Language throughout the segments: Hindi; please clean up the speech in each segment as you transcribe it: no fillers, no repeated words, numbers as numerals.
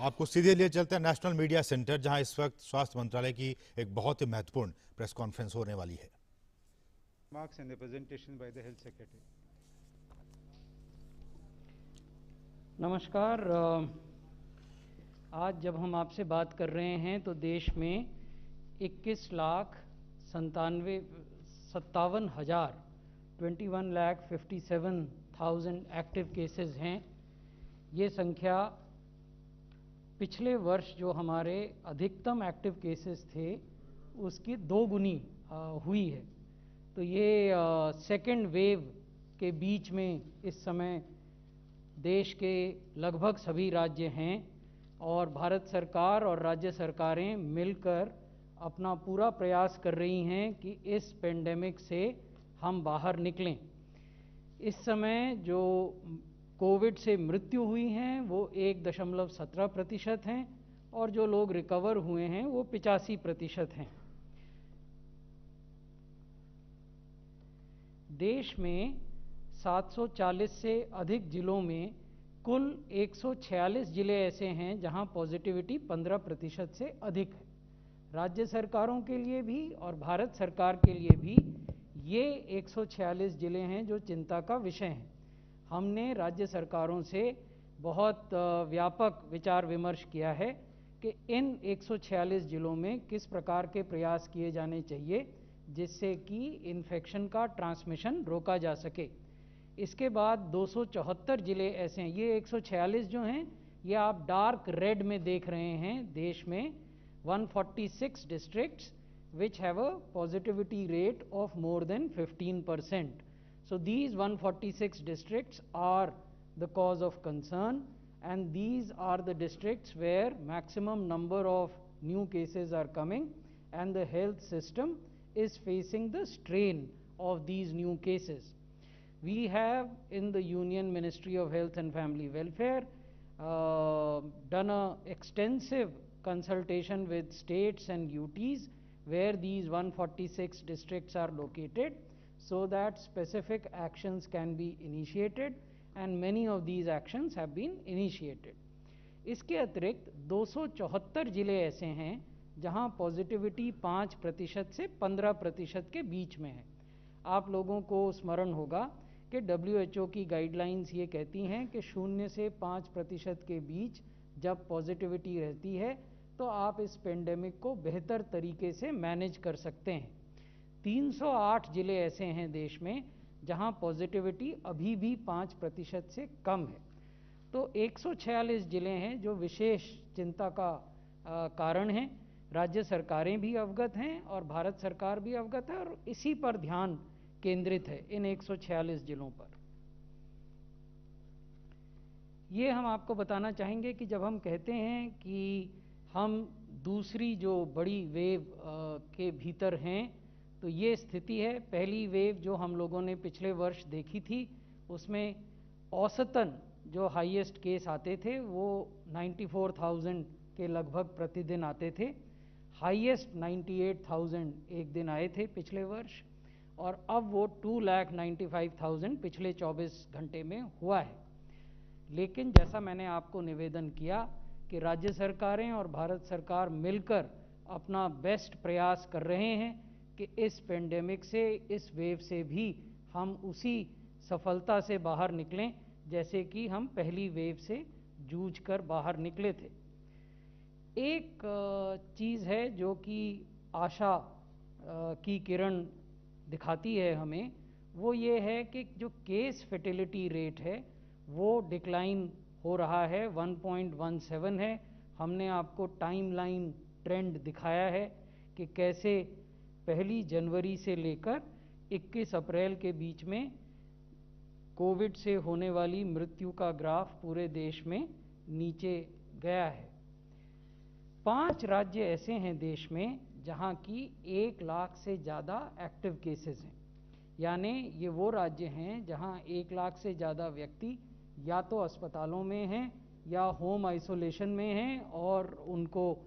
आपको सीधे लिए चलते हैं नेशनल मीडिया सेंटर, जहां इस वक्त स्वास्थ्य मंत्रालय की एक बहुत ही महत्वपूर्ण प्रेस कॉन्फ्रेंस होने वाली है। Remarks and the presentation by the Health Secretary. नमस्कार। आज जब हम आपसे बात कर रहे हैं तो देश में 21,57,000 एक्टिव केसेस हैं। ये संख्या पिछले वर्ष जो हमारे अधिकतम एक्टिव केसेस थे उसकी 2 गुनी हुई है। तो ये सेकेंड वेव के बीच में इस समय देश के लगभग सभी राज्य हैं और भारत सरकार और राज्य सरकारें मिलकर अपना पूरा प्रयास कर रही हैं कि इस पेंडेमिक से हम बाहर निकलें। इस समय जो कोविड से मृत्यु हुई हैं वो 1.17% हैं और जो लोग रिकवर हुए हैं वो 85% हैं। देश में 740 से अधिक जिलों में कुल 146 जिले ऐसे हैं जहां पॉजिटिविटी 15% से अधिक है। राज्य सरकारों के लिए भी और भारत सरकार के लिए भी ये 146 जिले हैं जो चिंता का विषय हैं। हमने राज्य सरकारों से बहुत व्यापक विचार विमर्श किया है कि इन 146 जिलों में किस प्रकार के प्रयास किए जाने चाहिए जिससे कि इन्फेक्शन का ट्रांसमिशन रोका जा सके। इसके बाद 274 जिले ऐसे हैं। ये 146 जो हैं ये आप डार्क रेड में देख रहे हैं। देश में 146 districts which have a positivity rate of more than 15%. So these 146 districts are the cause of concern, and these are the districts where maximum number of new cases are coming and the health system is facing the strain of these new cases. We have in the Union Ministry of Health and Family Welfare done an extensive consultation with states and UTs where these 146 districts are located so that specific actions can be initiated, and many of these actions have been initiated. इसके अतिरिक्त 274 जिले ऐसे हैं जहां पॉजिटिविटी 5% से 15% के बीच में है। आप लोगों को स्मरण होगा कि WHO की गाइडलाइंस ये कहती हैं कि 0 से 5% के बीच जब पॉजिटिविटी रहती है तो आप इस पेंडेमिक को बेहतर तरीके से मैनेज कर सकते हैं। 308 जिले ऐसे हैं देश में जहां पॉजिटिविटी अभी भी 5% से कम है। तो 146 जिले हैं जो विशेष चिंता का कारण हैं। राज्य सरकारें भी अवगत हैं और भारत सरकार भी अवगत है और इसी पर ध्यान केंद्रित है इन 146 जिलों पर। ये हम आपको बताना चाहेंगे कि जब हम कहते हैं कि हम दूसरी जो बड़ी वेव के भीतर हैं तो ये स्थिति है। पहली वेव जो हम लोगों ने पिछले वर्ष देखी थी उसमें औसतन जो हाईएस्ट केस आते थे वो 94,000 के लगभग प्रतिदिन आते थे। हाईएस्ट 98,000 एक दिन आए थे पिछले वर्ष और अब वो 2,95,000 पिछले 24 घंटे में हुआ है। लेकिन जैसा मैंने आपको निवेदन किया कि राज्य सरकारें और भारत सरकार मिलकर अपना बेस्ट प्रयास कर रहे हैं कि इस पेंडेमिक से, इस वेव से भी हम उसी सफलता से बाहर निकलें जैसे कि हम पहली वेव से जूझकर बाहर निकले थे। एक चीज़ है जो कि आशा की किरण दिखाती है हमें, वो ये है कि जो केस फर्टिलिटी रेट है वो डिक्लाइन हो रहा है, 1.17 है। हमने आपको टाइमलाइन ट्रेंड दिखाया है कि कैसे 1 जनवरी से लेकर 21 अप्रैल के बीच में कोविड से होने वाली मृत्यु का ग्राफ पूरे देश में नीचे गया है। 5 राज्य ऐसे हैं देश में जहां की 1 लाख से ज़्यादा एक्टिव केसेस हैं। यानी ये वो राज्य हैं जहां 1 लाख से ज़्यादा व्यक्ति या तो अस्पतालों में हैं या होम आइसोलेशन में हैं और उनको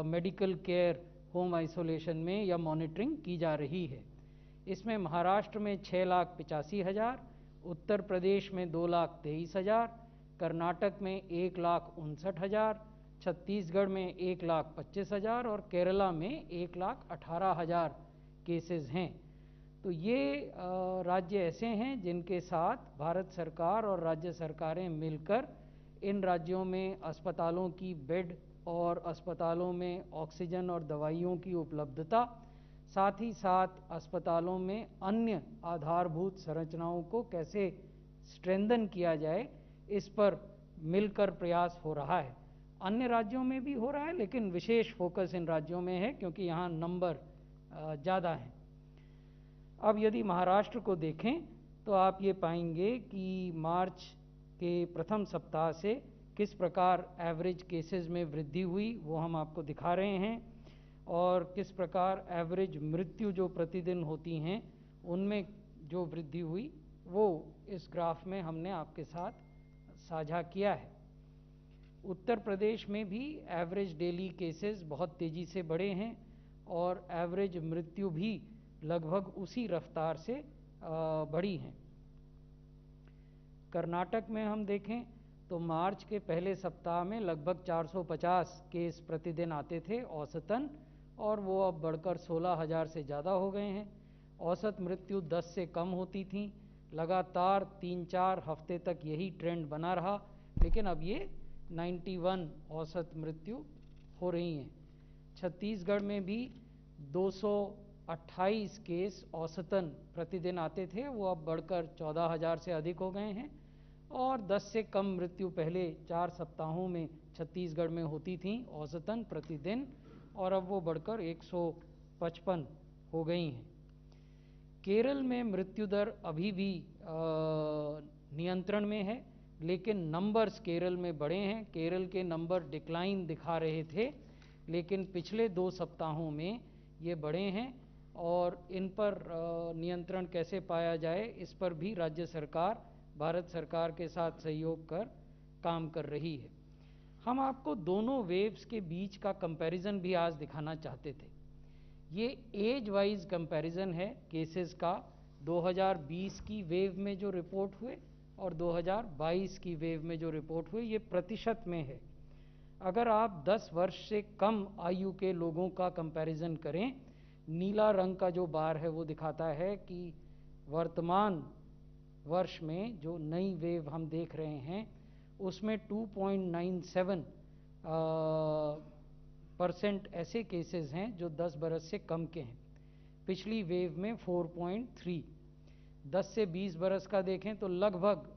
मेडिकल केयर होम आइसोलेशन में या मॉनिटरिंग की जा रही है। इसमें महाराष्ट्र में 6,85,000, उत्तर प्रदेश में 2,23,000, कर्नाटक में 1,59,000, छत्तीसगढ़ में 1,25,000 और केरला में 1,18,000 केसेस हैं। तो ये राज्य ऐसे हैं जिनके साथ भारत सरकार और राज्य सरकारें मिलकर इन राज्यों में अस्पतालों की बेड और अस्पतालों में ऑक्सीजन और दवाइयों की उपलब्धता, साथ ही साथ अस्पतालों में अन्य आधारभूत संरचनाओं को कैसे स्ट्रेंथन किया जाए, इस पर मिलकर प्रयास हो रहा है। अन्य राज्यों में भी हो रहा है, लेकिन विशेष फोकस इन राज्यों में है क्योंकि यहाँ नंबर ज़्यादा हैं। अब यदि महाराष्ट्र को देखें तो आप ये पाएंगे कि मार्च के प्रथम सप्ताह से किस प्रकार एवरेज केसेस में वृद्धि हुई, वो हम आपको दिखा रहे हैं, और किस प्रकार एवरेज मृत्यु जो प्रतिदिन होती हैं उनमें जो वृद्धि हुई वो इस ग्राफ में हमने आपके साथ साझा किया है। उत्तर प्रदेश में भी एवरेज डेली केसेस बहुत तेज़ी से बढ़े हैं और एवरेज मृत्यु भी लगभग उसी रफ्तार से बढ़ी हैं। कर्नाटक में हम देखें तो मार्च के पहले सप्ताह में लगभग 450 केस प्रतिदिन आते थे औसतन, और वो अब बढ़कर 16,000 से ज़्यादा हो गए हैं। औसत मृत्यु 10 से कम होती थी, लगातार 3-4 हफ्ते तक यही ट्रेंड बना रहा, लेकिन अब ये 91 औसत मृत्यु हो रही हैं। छत्तीसगढ़ में भी 228 केस औसतन प्रतिदिन आते थे, वो अब बढ़कर 14,000 से अधिक हो गए हैं, और 10 से कम मृत्यु पहले 4 सप्ताहों में छत्तीसगढ़ में होती थी औसतन प्रतिदिन, और अब वो बढ़कर 155 हो गई हैं। केरल में मृत्यु दर अभी भी नियंत्रण में है, लेकिन नंबर्स केरल में बढ़े हैं। केरल के नंबर डिक्लाइन दिखा रहे थे, लेकिन पिछले 2 सप्ताहों में ये बढ़े हैं, और इन पर नियंत्रण कैसे पाया जाए, इस पर भी राज्य सरकार भारत सरकार के साथ सहयोग कर काम कर रही है। हम आपको दोनों वेव्स के बीच का कंपैरिजन भी आज दिखाना चाहते थे। ये एज वाइज कंपैरिजन है केसेस का, 2020 की वेव में जो रिपोर्ट हुए और 2022 की वेव में जो रिपोर्ट हुए, ये प्रतिशत में है। अगर आप 10 वर्ष से कम आयु के लोगों का कंपैरिजन करें, नीला रंग का जो बार है वो दिखाता है कि वर्तमान वर्ष में जो नई वेव हम देख रहे हैं उसमें 2.97% ऐसे केसेस हैं जो 10 बरस से कम के हैं। पिछली वेव में 4.3। 10 से 20 बरस का देखें तो लगभग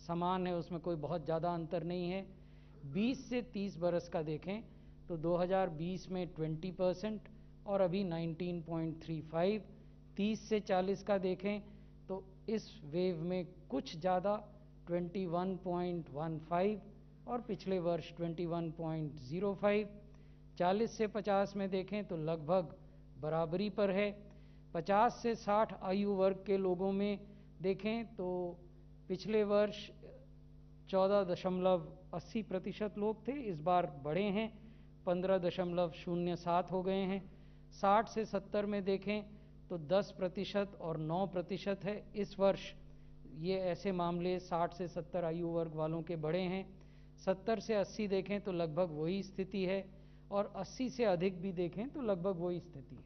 समान है, उसमें कोई बहुत ज़्यादा अंतर नहीं है। 20 से 30 बरस का देखें तो 2020 में 20% और अभी 19.35। 30 से 40 का देखें तो इस वेव में कुछ ज़्यादा 21.15 और पिछले वर्ष 21.05। 40 से 50 में देखें तो लगभग बराबरी पर है। 50 से 60 आयु वर्ग के लोगों में देखें तो पिछले वर्ष 14.80% लोग थे, इस बार बढ़े हैं, 15.07 हो गए हैं। 60 से 70 में देखें तो 10% और 9% है। इस वर्ष ये ऐसे मामले 60 से 70 आयु वर्ग वालों के बढ़े हैं। 70 से 80 देखें तो लगभग वही स्थिति है, और 80 से अधिक भी देखें तो लगभग वही स्थिति है।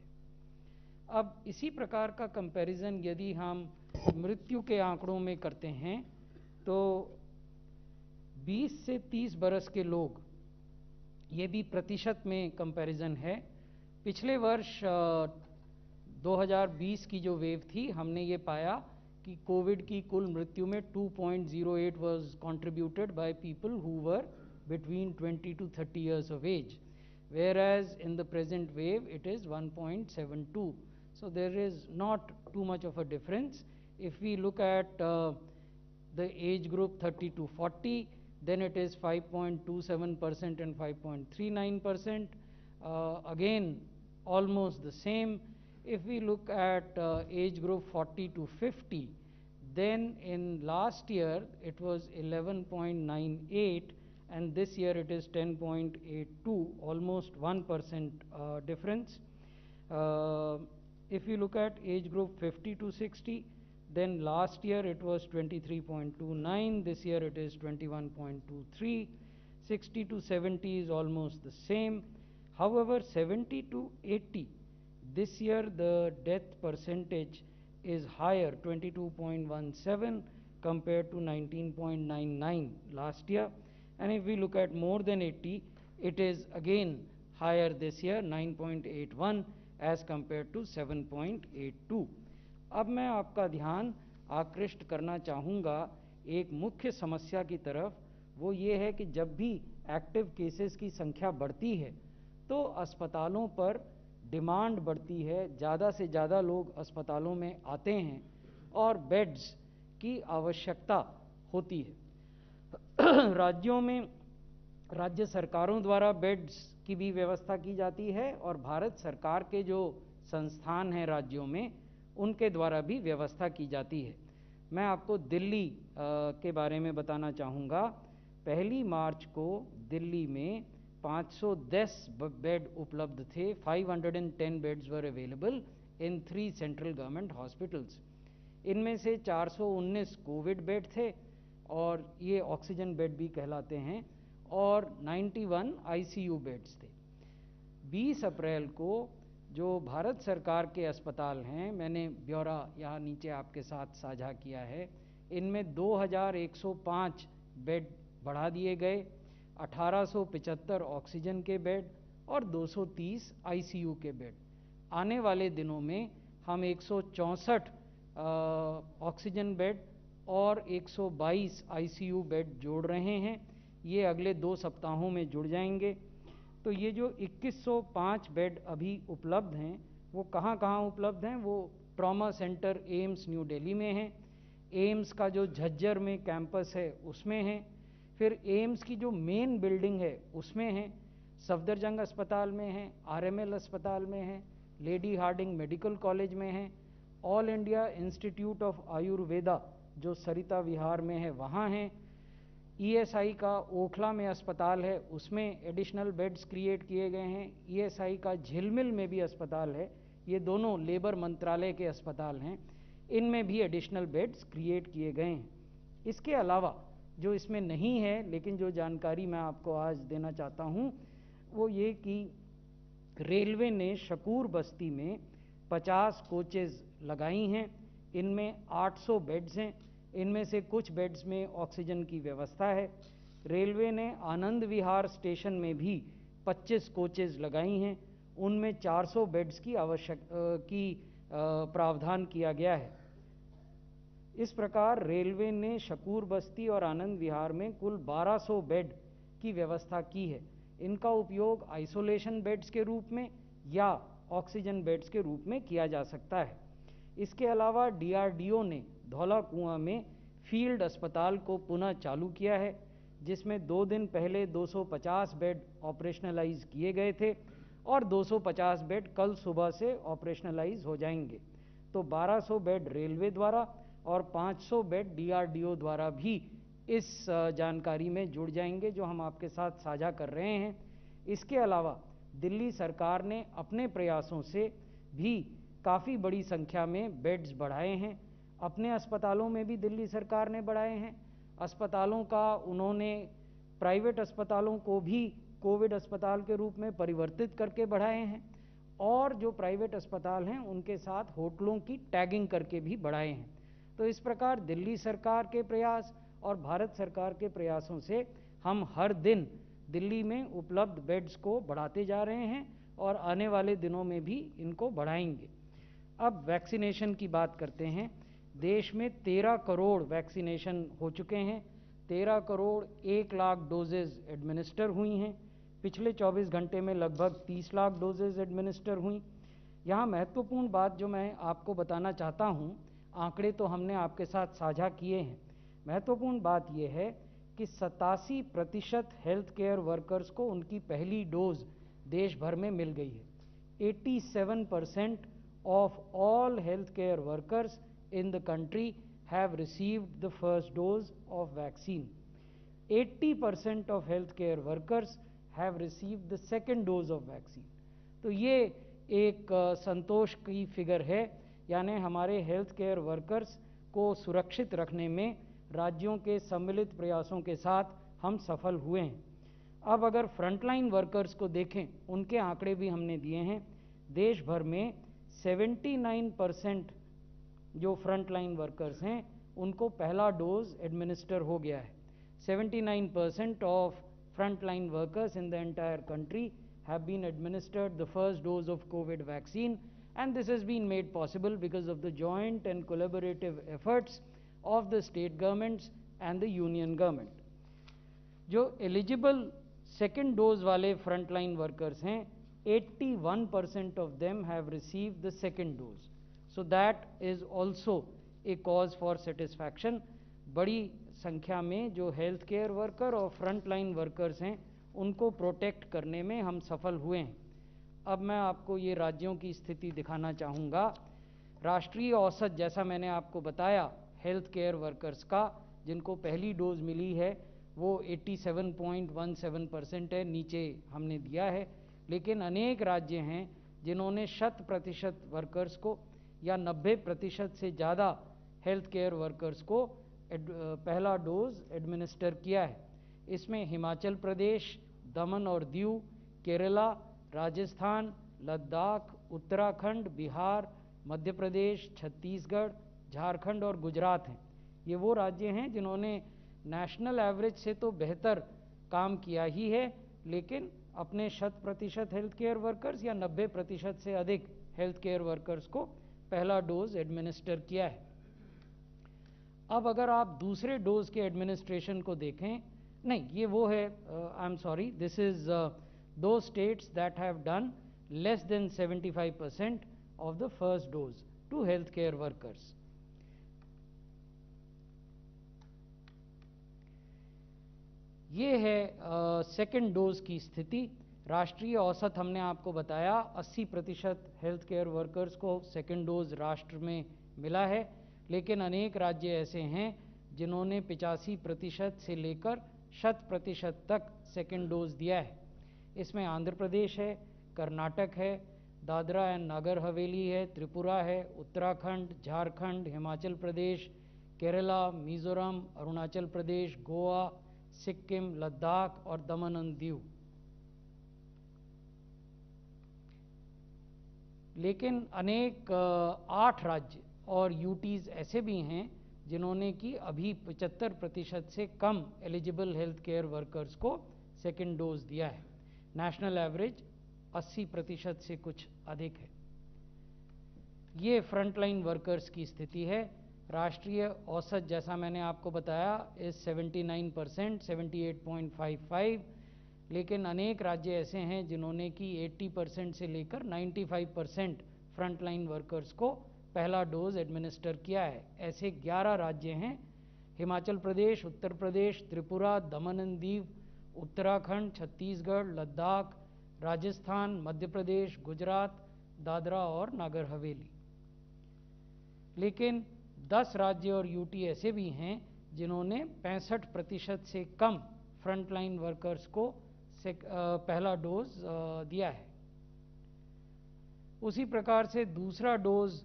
अब इसी प्रकार का कंपैरिजन यदि हम मृत्यु के आंकड़ों में करते हैं तो 20 से 30 बरस के लोग, ये भी प्रतिशत में कंपैरिजन है। पिछले वर्ष 2020 की जो वेव थी, हमने ये पाया कि कोविड की कुल मृत्यु में 2.08 was contributed by people who were between 20 to 30 years of age, whereas in the present wave it is 1.72. So there is not too much of a difference. If we look at the age group 30 to 40, then it is 5.27% and 5.39%. Again, almost the same. If we look at age group 40 to 50, then in last year it was 11.98 and this year it is 10.82, almost 1% difference. If you look at age group 50 to 60, then last year it was 23.29, this year it is 21.23. 60 to 70 is almost the same. However, 70 to 80, this year the death percentage is higher, 22.17 compared to 19.99 last year. And if we look at more than 80, it is again higher this year, 9.81 as compared to 7.82. अब मैं आपका ध्यान आकृष्ट करना चाहूँगा एक मुख्य समस्या की तरफ। वो ये है कि जब भी एक्टिव केसेस की संख्या बढ़ती है तो अस्पतालों पर डिमांड बढ़ती है, ज़्यादा से ज़्यादा लोग अस्पतालों में आते हैं और बेड्स की आवश्यकता होती है। राज्यों में राज्य सरकारों द्वारा बेड्स की भी व्यवस्था की जाती है और भारत सरकार के जो संस्थान हैं राज्यों में उनके द्वारा भी व्यवस्था की जाती है। मैं आपको दिल्ली के बारे में बताना चाहूँगा। 1 मार्च को दिल्ली में 510 बेड उपलब्ध थे। 510 beds were available in 3 central government hospitals. इनमें से 419 कोविड बेड थे और ये ऑक्सीजन बेड भी कहलाते हैं, और 91 आईसीयू बेड्स थे। 20 अप्रैल को जो भारत सरकार के अस्पताल हैं, मैंने ब्यौरा यहाँ नीचे आपके साथ साझा किया है, इनमें 2105 बेड बढ़ा दिए गए, 1875 ऑक्सीजन के बेड और 230 आईसीयू के बेड। आने वाले दिनों में हम 164 ऑक्सीजन बेड और 122 आईसीयू बेड जोड़ रहे हैं। ये अगले 2 सप्ताहों में जुड़ जाएंगे। तो ये जो 2105 बेड अभी उपलब्ध हैं वो कहाँ कहाँ उपलब्ध हैं? वो trauma centre AIIMS new Delhi में है, एम्स का जो झज्जर में कैंपस है उसमें है, फिर एम्स की जो मेन बिल्डिंग है उसमें है, सफदरजंग अस्पताल में है, आरएमएल अस्पताल में है, लेडी हार्डिंग मेडिकल कॉलेज में है, all India institute of Ayurveda जो सरिता विहार में है वहाँ हैं, ईएसआई का ओखला में अस्पताल है उसमें एडिशनल बेड्स क्रिएट किए गए हैं, ईएसआई का झिलमिल में भी अस्पताल है, ये दोनों लेबर मंत्रालय के अस्पताल हैं, इनमें भी एडिशनल बेड्स क्रिएट किए गए हैं। इसके अलावा जो इसमें नहीं है लेकिन जो जानकारी मैं आपको आज देना चाहता हूँ वो ये कि रेलवे ने शकूर बस्ती में 50 कोचेज़ लगाई हैं। इनमें 800 बेड्स हैं, इनमें से कुछ बेड्स में ऑक्सीजन की व्यवस्था है। रेलवे ने आनंद विहार स्टेशन में भी 25 कोचेज़ लगाई हैं, उनमें 400 बेड्स की प्रावधान किया गया है। इस प्रकार रेलवे ने शकूर बस्ती और आनंद विहार में कुल 1200 बेड की व्यवस्था की है। इनका उपयोग आइसोलेशन बेड्स के रूप में या ऑक्सीजन बेड्स के रूप में किया जा सकता है। इसके अलावा डीआरडीओ ने धौला कुआं में फील्ड अस्पताल को पुनः चालू किया है, जिसमें 2 दिन पहले 250 बेड ऑपरेशनलाइज किए गए थे और 250 बेड कल सुबह से ऑपरेशनलाइज हो जाएंगे। तो 1200 बेड रेलवे द्वारा और 500 बेड डीआरडीओ द्वारा भी इस जानकारी में जुड़ जाएंगे जो हम आपके साथ साझा कर रहे हैं। इसके अलावा दिल्ली सरकार ने अपने प्रयासों से भी काफ़ी बड़ी संख्या में बेड्स बढ़ाए हैं। अपने अस्पतालों में भी दिल्ली सरकार ने बढ़ाए हैं। अस्पतालों का उन्होंने प्राइवेट अस्पतालों को भी कोविड अस्पताल के रूप में परिवर्तित करके बढ़ाए हैं और जो प्राइवेट अस्पताल हैं उनके साथ होटलों की टैगिंग करके भी बढ़ाए हैं। तो इस प्रकार दिल्ली सरकार के प्रयास और भारत सरकार के प्रयासों से हम हर दिन दिल्ली में उपलब्ध बेड्स को बढ़ाते जा रहे हैं और आने वाले दिनों में भी इनको बढ़ाएंगे। अब वैक्सीनेशन की बात करते हैं। देश में 13 करोड़ वैक्सीनेशन हो चुके हैं। 13 करोड़ 1 लाख डोजेज़ एडमिनिस्टर हुई हैं। पिछले 24 घंटे में लगभग 30 लाख डोजेज़ एडमिनिस्टर हुई। यहाँ महत्वपूर्ण बात जो मैं आपको बताना चाहता हूँ, आंकड़े तो हमने आपके साथ साझा किए हैं, महत्वपूर्ण बात यह है कि 87% हेल्थ केयर वर्कर्स को उनकी पहली डोज देश भर में मिल गई है। 87% of all healthcare workers in the country have received the first dose of vaccine. 80% of healthcare workers have received the second dose of vaccine. तो ये एक संतोष की फिगर है, यानी हमारे हेल्थ केयर वर्कर्स को सुरक्षित रखने में राज्यों के सम्मिलित प्रयासों के साथ हम सफल हुए हैं। अब अगर फ्रंटलाइन वर्कर्स को देखें, उनके आंकड़े भी हमने दिए हैं। देश भर में 79% जो फ्रंटलाइन वर्कर्स हैं उनको पहला डोज एडमिनिस्टर हो गया है। 79% of frontline workers in the entire country have been administered the first dose of COVID vaccine, and this has been made possible because of the joint and collaborative efforts of the state governments and the union government. जो एलिजिबल सेकेंड डोज वाले फ्रंटलाइन वर्कर्स हैं, 81% of them have received the second dose. So that is also a cause for satisfaction. बड़ी संख्या में जो हेल्थ केयर वर्कर और फ्रंटलाइन वर्कर्स हैं उनको प्रोटेक्ट करने में हम सफल हुए हैं। अब मैं आपको ये राज्यों की स्थिति दिखाना चाहूँगा। राष्ट्रीय औसत, जैसा मैंने आपको बताया, हेल्थ केयर वर्कर्स का जिनको पहली डोज मिली है वो 87.17% है, नीचे हमने दिया है। लेकिन अनेक राज्य हैं जिन्होंने 100% वर्कर्स को या 90% से ज़्यादा हेल्थ केयर वर्कर्स को पहला डोज एडमिनिस्टर किया है। इसमें हिमाचल प्रदेश, दमन और दीव, केरला, राजस्थान, लद्दाख, उत्तराखंड, बिहार, मध्य प्रदेश, छत्तीसगढ़, झारखंड और गुजरात हैं। ये वो राज्य हैं जिन्होंने नेशनल एवरेज से तो बेहतर काम किया ही है, लेकिन अपने 100% हेल्थ केयर वर्कर्स या 90% से अधिक हेल्थ केयर वर्कर्स को पहला डोज एडमिनिस्टर किया है। अब अगर आप दूसरे डोज के एडमिनिस्ट्रेशन को देखें, नहीं, ये वो है, I am sorry, this is दो states that have done less than 75% of the first dose to health care workers. ये है सेकेंड डोज की स्थिति। राष्ट्रीय औसत हमने आपको बताया 80% हेल्थ केयर वर्कर्स को सेकेंड डोज राष्ट्र में मिला है, लेकिन अनेक राज्य ऐसे हैं जिन्होंने 85% से लेकर 100% तक सेकेंड डोज दिया है। इसमें आंध्र प्रदेश है, कर्नाटक है, दादरा एंड नगर हवेली है, त्रिपुरा है, उत्तराखंड, झारखंड, हिमाचल प्रदेश, केरला, मिजोरम, अरुणाचल प्रदेश, गोवा, सिक्किम, लद्दाख और दमन एंड दीव। लेकिन अनेक 8 राज्य और यूटीज ऐसे भी हैं जिन्होंने कि अभी 75% से कम एलिजिबल हेल्थ केयर वर्कर्स को सेकेंड डोज दिया है। नेशनल एवरेज 80% से कुछ अधिक है। ये फ्रंटलाइन वर्कर्स की स्थिति है। राष्ट्रीय औसत, जैसा मैंने आपको बताया, इज 79%, 78.55, लेकिन अनेक राज्य ऐसे हैं जिन्होंने कि 80% से लेकर 95% फ्रंटलाइन वर्कर्स को पहला डोज एडमिनिस्टर किया है। ऐसे 11 राज्य हैं, हिमाचल प्रदेश, उत्तर प्रदेश, त्रिपुरा, दमन एंड दीव, उत्तराखंड, छत्तीसगढ़, लद्दाख, राजस्थान, मध्य प्रदेश, गुजरात, दादरा और नागर हवेली। लेकिन 10 राज्य और यूटी ऐसे भी हैं जिन्होंने 65% से कम फ्रंटलाइन वर्कर्स को पहला डोज दिया है। उसी प्रकार से दूसरा डोज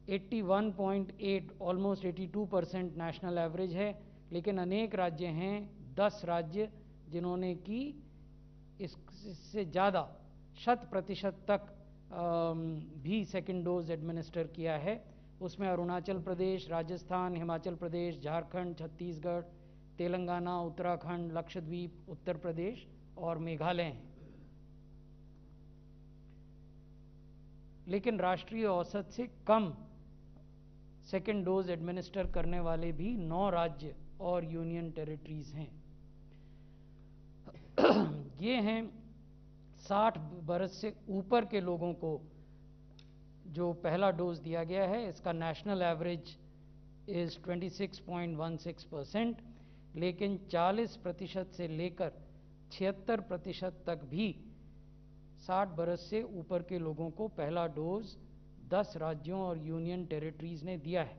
81.8, ऑलमोस्ट 82% नेशनल एवरेज है, लेकिन अनेक राज्य हैं, 10 राज्य जिन्होंने कि इससे ज़्यादा 100% तक भी सेकेंड डोज एडमिनिस्टर किया है। उसमें अरुणाचल प्रदेश, राजस्थान, हिमाचल प्रदेश, झारखंड, छत्तीसगढ़, तेलंगाना, उत्तराखंड, लक्षद्वीप, उत्तर प्रदेश और मेघालय हैं। लेकिन राष्ट्रीय औसत से कम सेकेंड डोज एडमिनिस्टर करने वाले भी 9 राज्य और यूनियन टेरिटरीज हैं। ये हैं 60 बरस से ऊपर के लोगों को जो पहला डोज दिया गया है। इसका नेशनल एवरेज इज 26.16%, लेकिन 40% से लेकर 76% तक भी 60 बरस से ऊपर के लोगों को पहला डोज 10 राज्यों और यूनियन टेरिटरीज ने दिया है।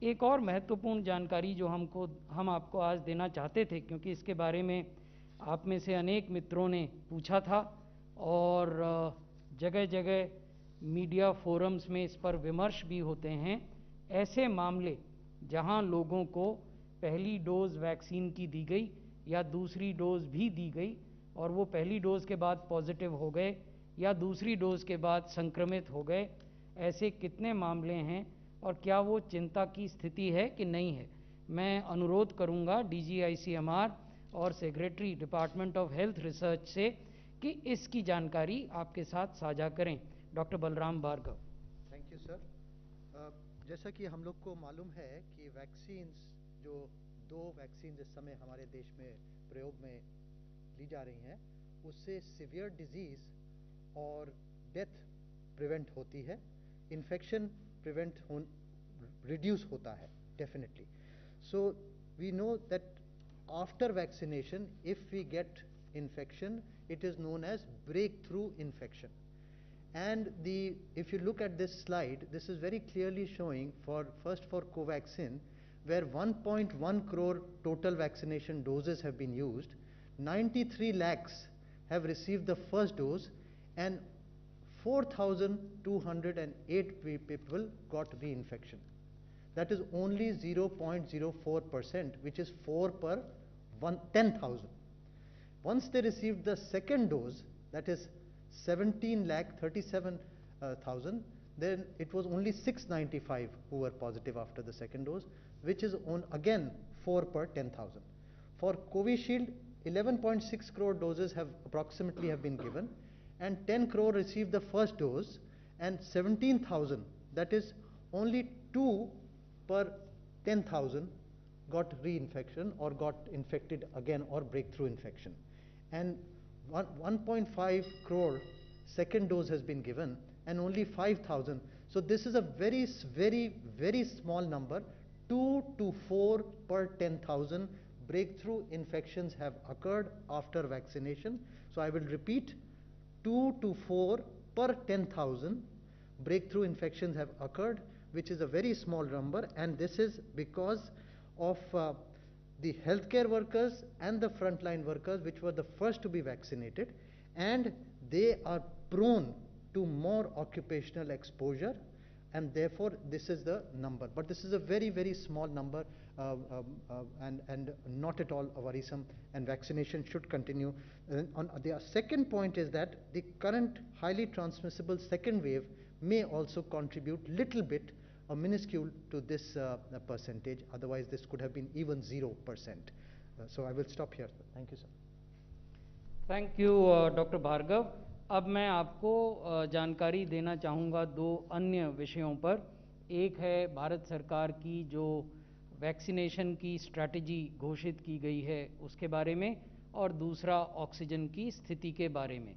एक और महत्वपूर्ण जानकारी जो हम आपको आज देना चाहते थे, क्योंकि इसके बारे में आप में से अनेक मित्रों ने पूछा था और जगह जगह मीडिया फोरम्स में इस पर विमर्श भी होते हैं। ऐसे मामले जहां लोगों को पहली डोज वैक्सीन की दी गई या दूसरी डोज भी दी गई और वो पहली डोज के बाद पॉजिटिव हो गए या दूसरी डोज के बाद संक्रमित हो गए, ऐसे कितने मामले हैं और क्या वो चिंता की स्थिति है कि नहीं है। मैं अनुरोध करूंगा DGICMR और secretary department of health research से कि इसकी जानकारी आपके साथ साझा करें। Doctor Balram Bhargava. Thank you sir. जैसा कि हम लोग को मालूम है कि वैक्सीन्स जो 2 वैक्सीन इस समय हमारे देश में प्रयोग में ली जा रही हैं, उससे सिवियर डिजीज और डेथ प्रिवेंट होती है, इन्फेक्शन प्रिवेंट रिड्यूस होता है definitely. So we know that after vaccination if we get infection, it is known as breakthrough infection. And if you look at this slide, this is very clearly showing first for Covaxin, where 1.1 crore total vaccination doses have been used, 93 lakhs have received the first dose, and 4,208 people got reinfection. That is only 0.04%, which is 4 per 10,000. Once they received the second dose, that is 17,37,000, then it was only 695 who were positive after the second dose, which is again 4 per 10,000. For Covishield, 11.6 crore doses approximately have been given, and 10 crore received the first dose, and 17,000, that is only 2 per 10,000 got reinfection or got infected again or breakthrough infection. And 1.5 crore second dose has been given and only 5,000. So this is a very, very, very small number. 2 to 4 per 10,000 breakthrough infections have occurred after vaccination. So I will repeat, 2 to 4 per 10,000 breakthrough infections have occurred, which is a very small number, and this is because of the healthcare workers and the frontline workers, which were the first to be vaccinated, and they are prone to more occupational exposure, and therefore this is the number. But this is a very, very small number and not at all worrisome, and vaccination should continue. The second point is that the current highly transmissible second wave may also contribute little bit, a minuscule, to this percentage. Otherwise this could have been even 0%. So I will stop here. Thank you, sir. Thank you doctor Bhargava. अब मैं आपको जानकारी देना चाहूँगा 2 अन्य विषयों पर। एक है भारत सरकार की जो वैक्सीनेशन की स्ट्रैटेजी घोषित की गई है उसके बारे में, और दूसरा ऑक्सीजन की स्थिति के बारे में।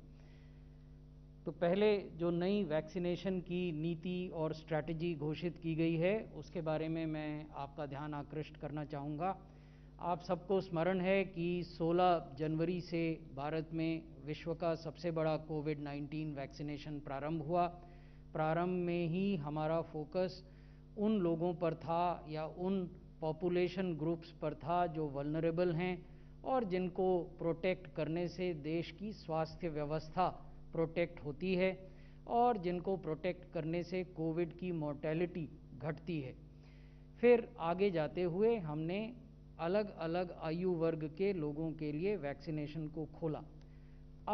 तो पहले जो नई वैक्सीनेशन की नीति और स्ट्रैटेजी घोषित की गई है उसके बारे में मैं आपका ध्यान आकृष्ट करना चाहूँगा। आप सबको स्मरण है कि 16 जनवरी से भारत में विश्व का सबसे बड़ा कोविड-19 वैक्सीनेशन प्रारंभ हुआ। प्रारंभ में ही हमारा फोकस उन लोगों पर था या उन पॉपुलेशन ग्रुप्स पर था जो वल्नरेबल हैं और जिनको प्रोटेक्ट करने से देश की स्वास्थ्य व्यवस्था प्रोटेक्ट होती है और जिनको प्रोटेक्ट करने से कोविड की मोर्टेलिटी घटती है। फिर आगे जाते हुए हमने अलग अलग आयु वर्ग के लोगों के लिए वैक्सीनेशन को खोला।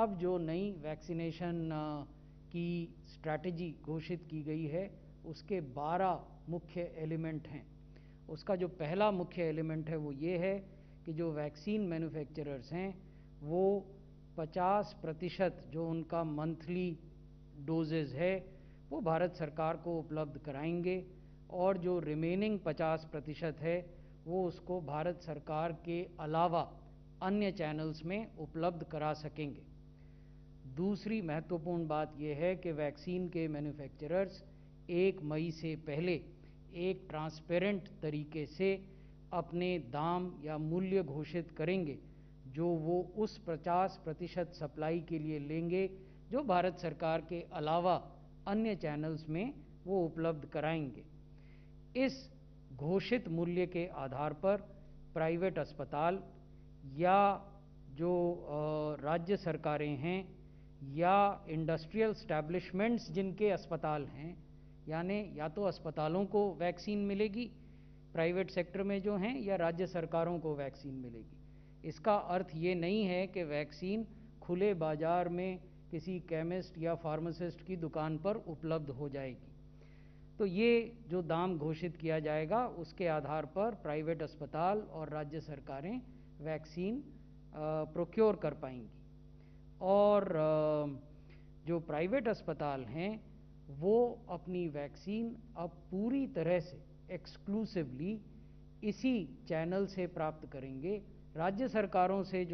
अब जो नई वैक्सीनेशन की स्ट्रैटेजी घोषित की गई है उसके 12 मुख्य एलिमेंट हैं। उसका जो पहला मुख्य एलिमेंट है वो ये है कि जो वैक्सीन मैन्युफैक्चरर्स हैं वो 50% जो उनका मंथली डोजेज है वो भारत सरकार को उपलब्ध कराएंगे और जो रिमेनिंग 50% है वो उसको भारत सरकार के अलावा अन्य चैनल्स में उपलब्ध करा सकेंगे। दूसरी महत्वपूर्ण बात यह है कि वैक्सीन के मैन्युफैक्चरर्स 1 मई से पहले एक ट्रांसपेरेंट तरीके से अपने दाम या मूल्य घोषित करेंगे जो वो उस 50% सप्लाई के लिए लेंगे जो भारत सरकार के अलावा अन्य चैनल्स में वो उपलब्ध कराएंगे। इस घोषित मूल्य के आधार पर प्राइवेट अस्पताल या जो राज्य सरकारें हैं या इंडस्ट्रियल स्टैब्लिशमेंट्स जिनके अस्पताल हैं, यानी या तो अस्पतालों को वैक्सीन मिलेगी प्राइवेट सेक्टर में जो हैं या राज्य सरकारों को वैक्सीन मिलेगी। इसका अर्थ ये नहीं है कि वैक्सीन खुले बाजार में किसी केमिस्ट या फार्मासिस्ट की दुकान पर उपलब्ध हो जाएगी। तो ये जो दाम घोषित किया जाएगा उसके आधार पर प्राइवेट अस्पताल और राज्य सरकारें वैक्सीन प्रोक्योर कर पाएंगी। और जो प्राइवेट अस्पताल हैं वो अपनी वैक्सीन अब पूरी तरह से एक्सक्लूसिवली इसी चैनल से प्राप्त करेंगे। राज्य सरकारों से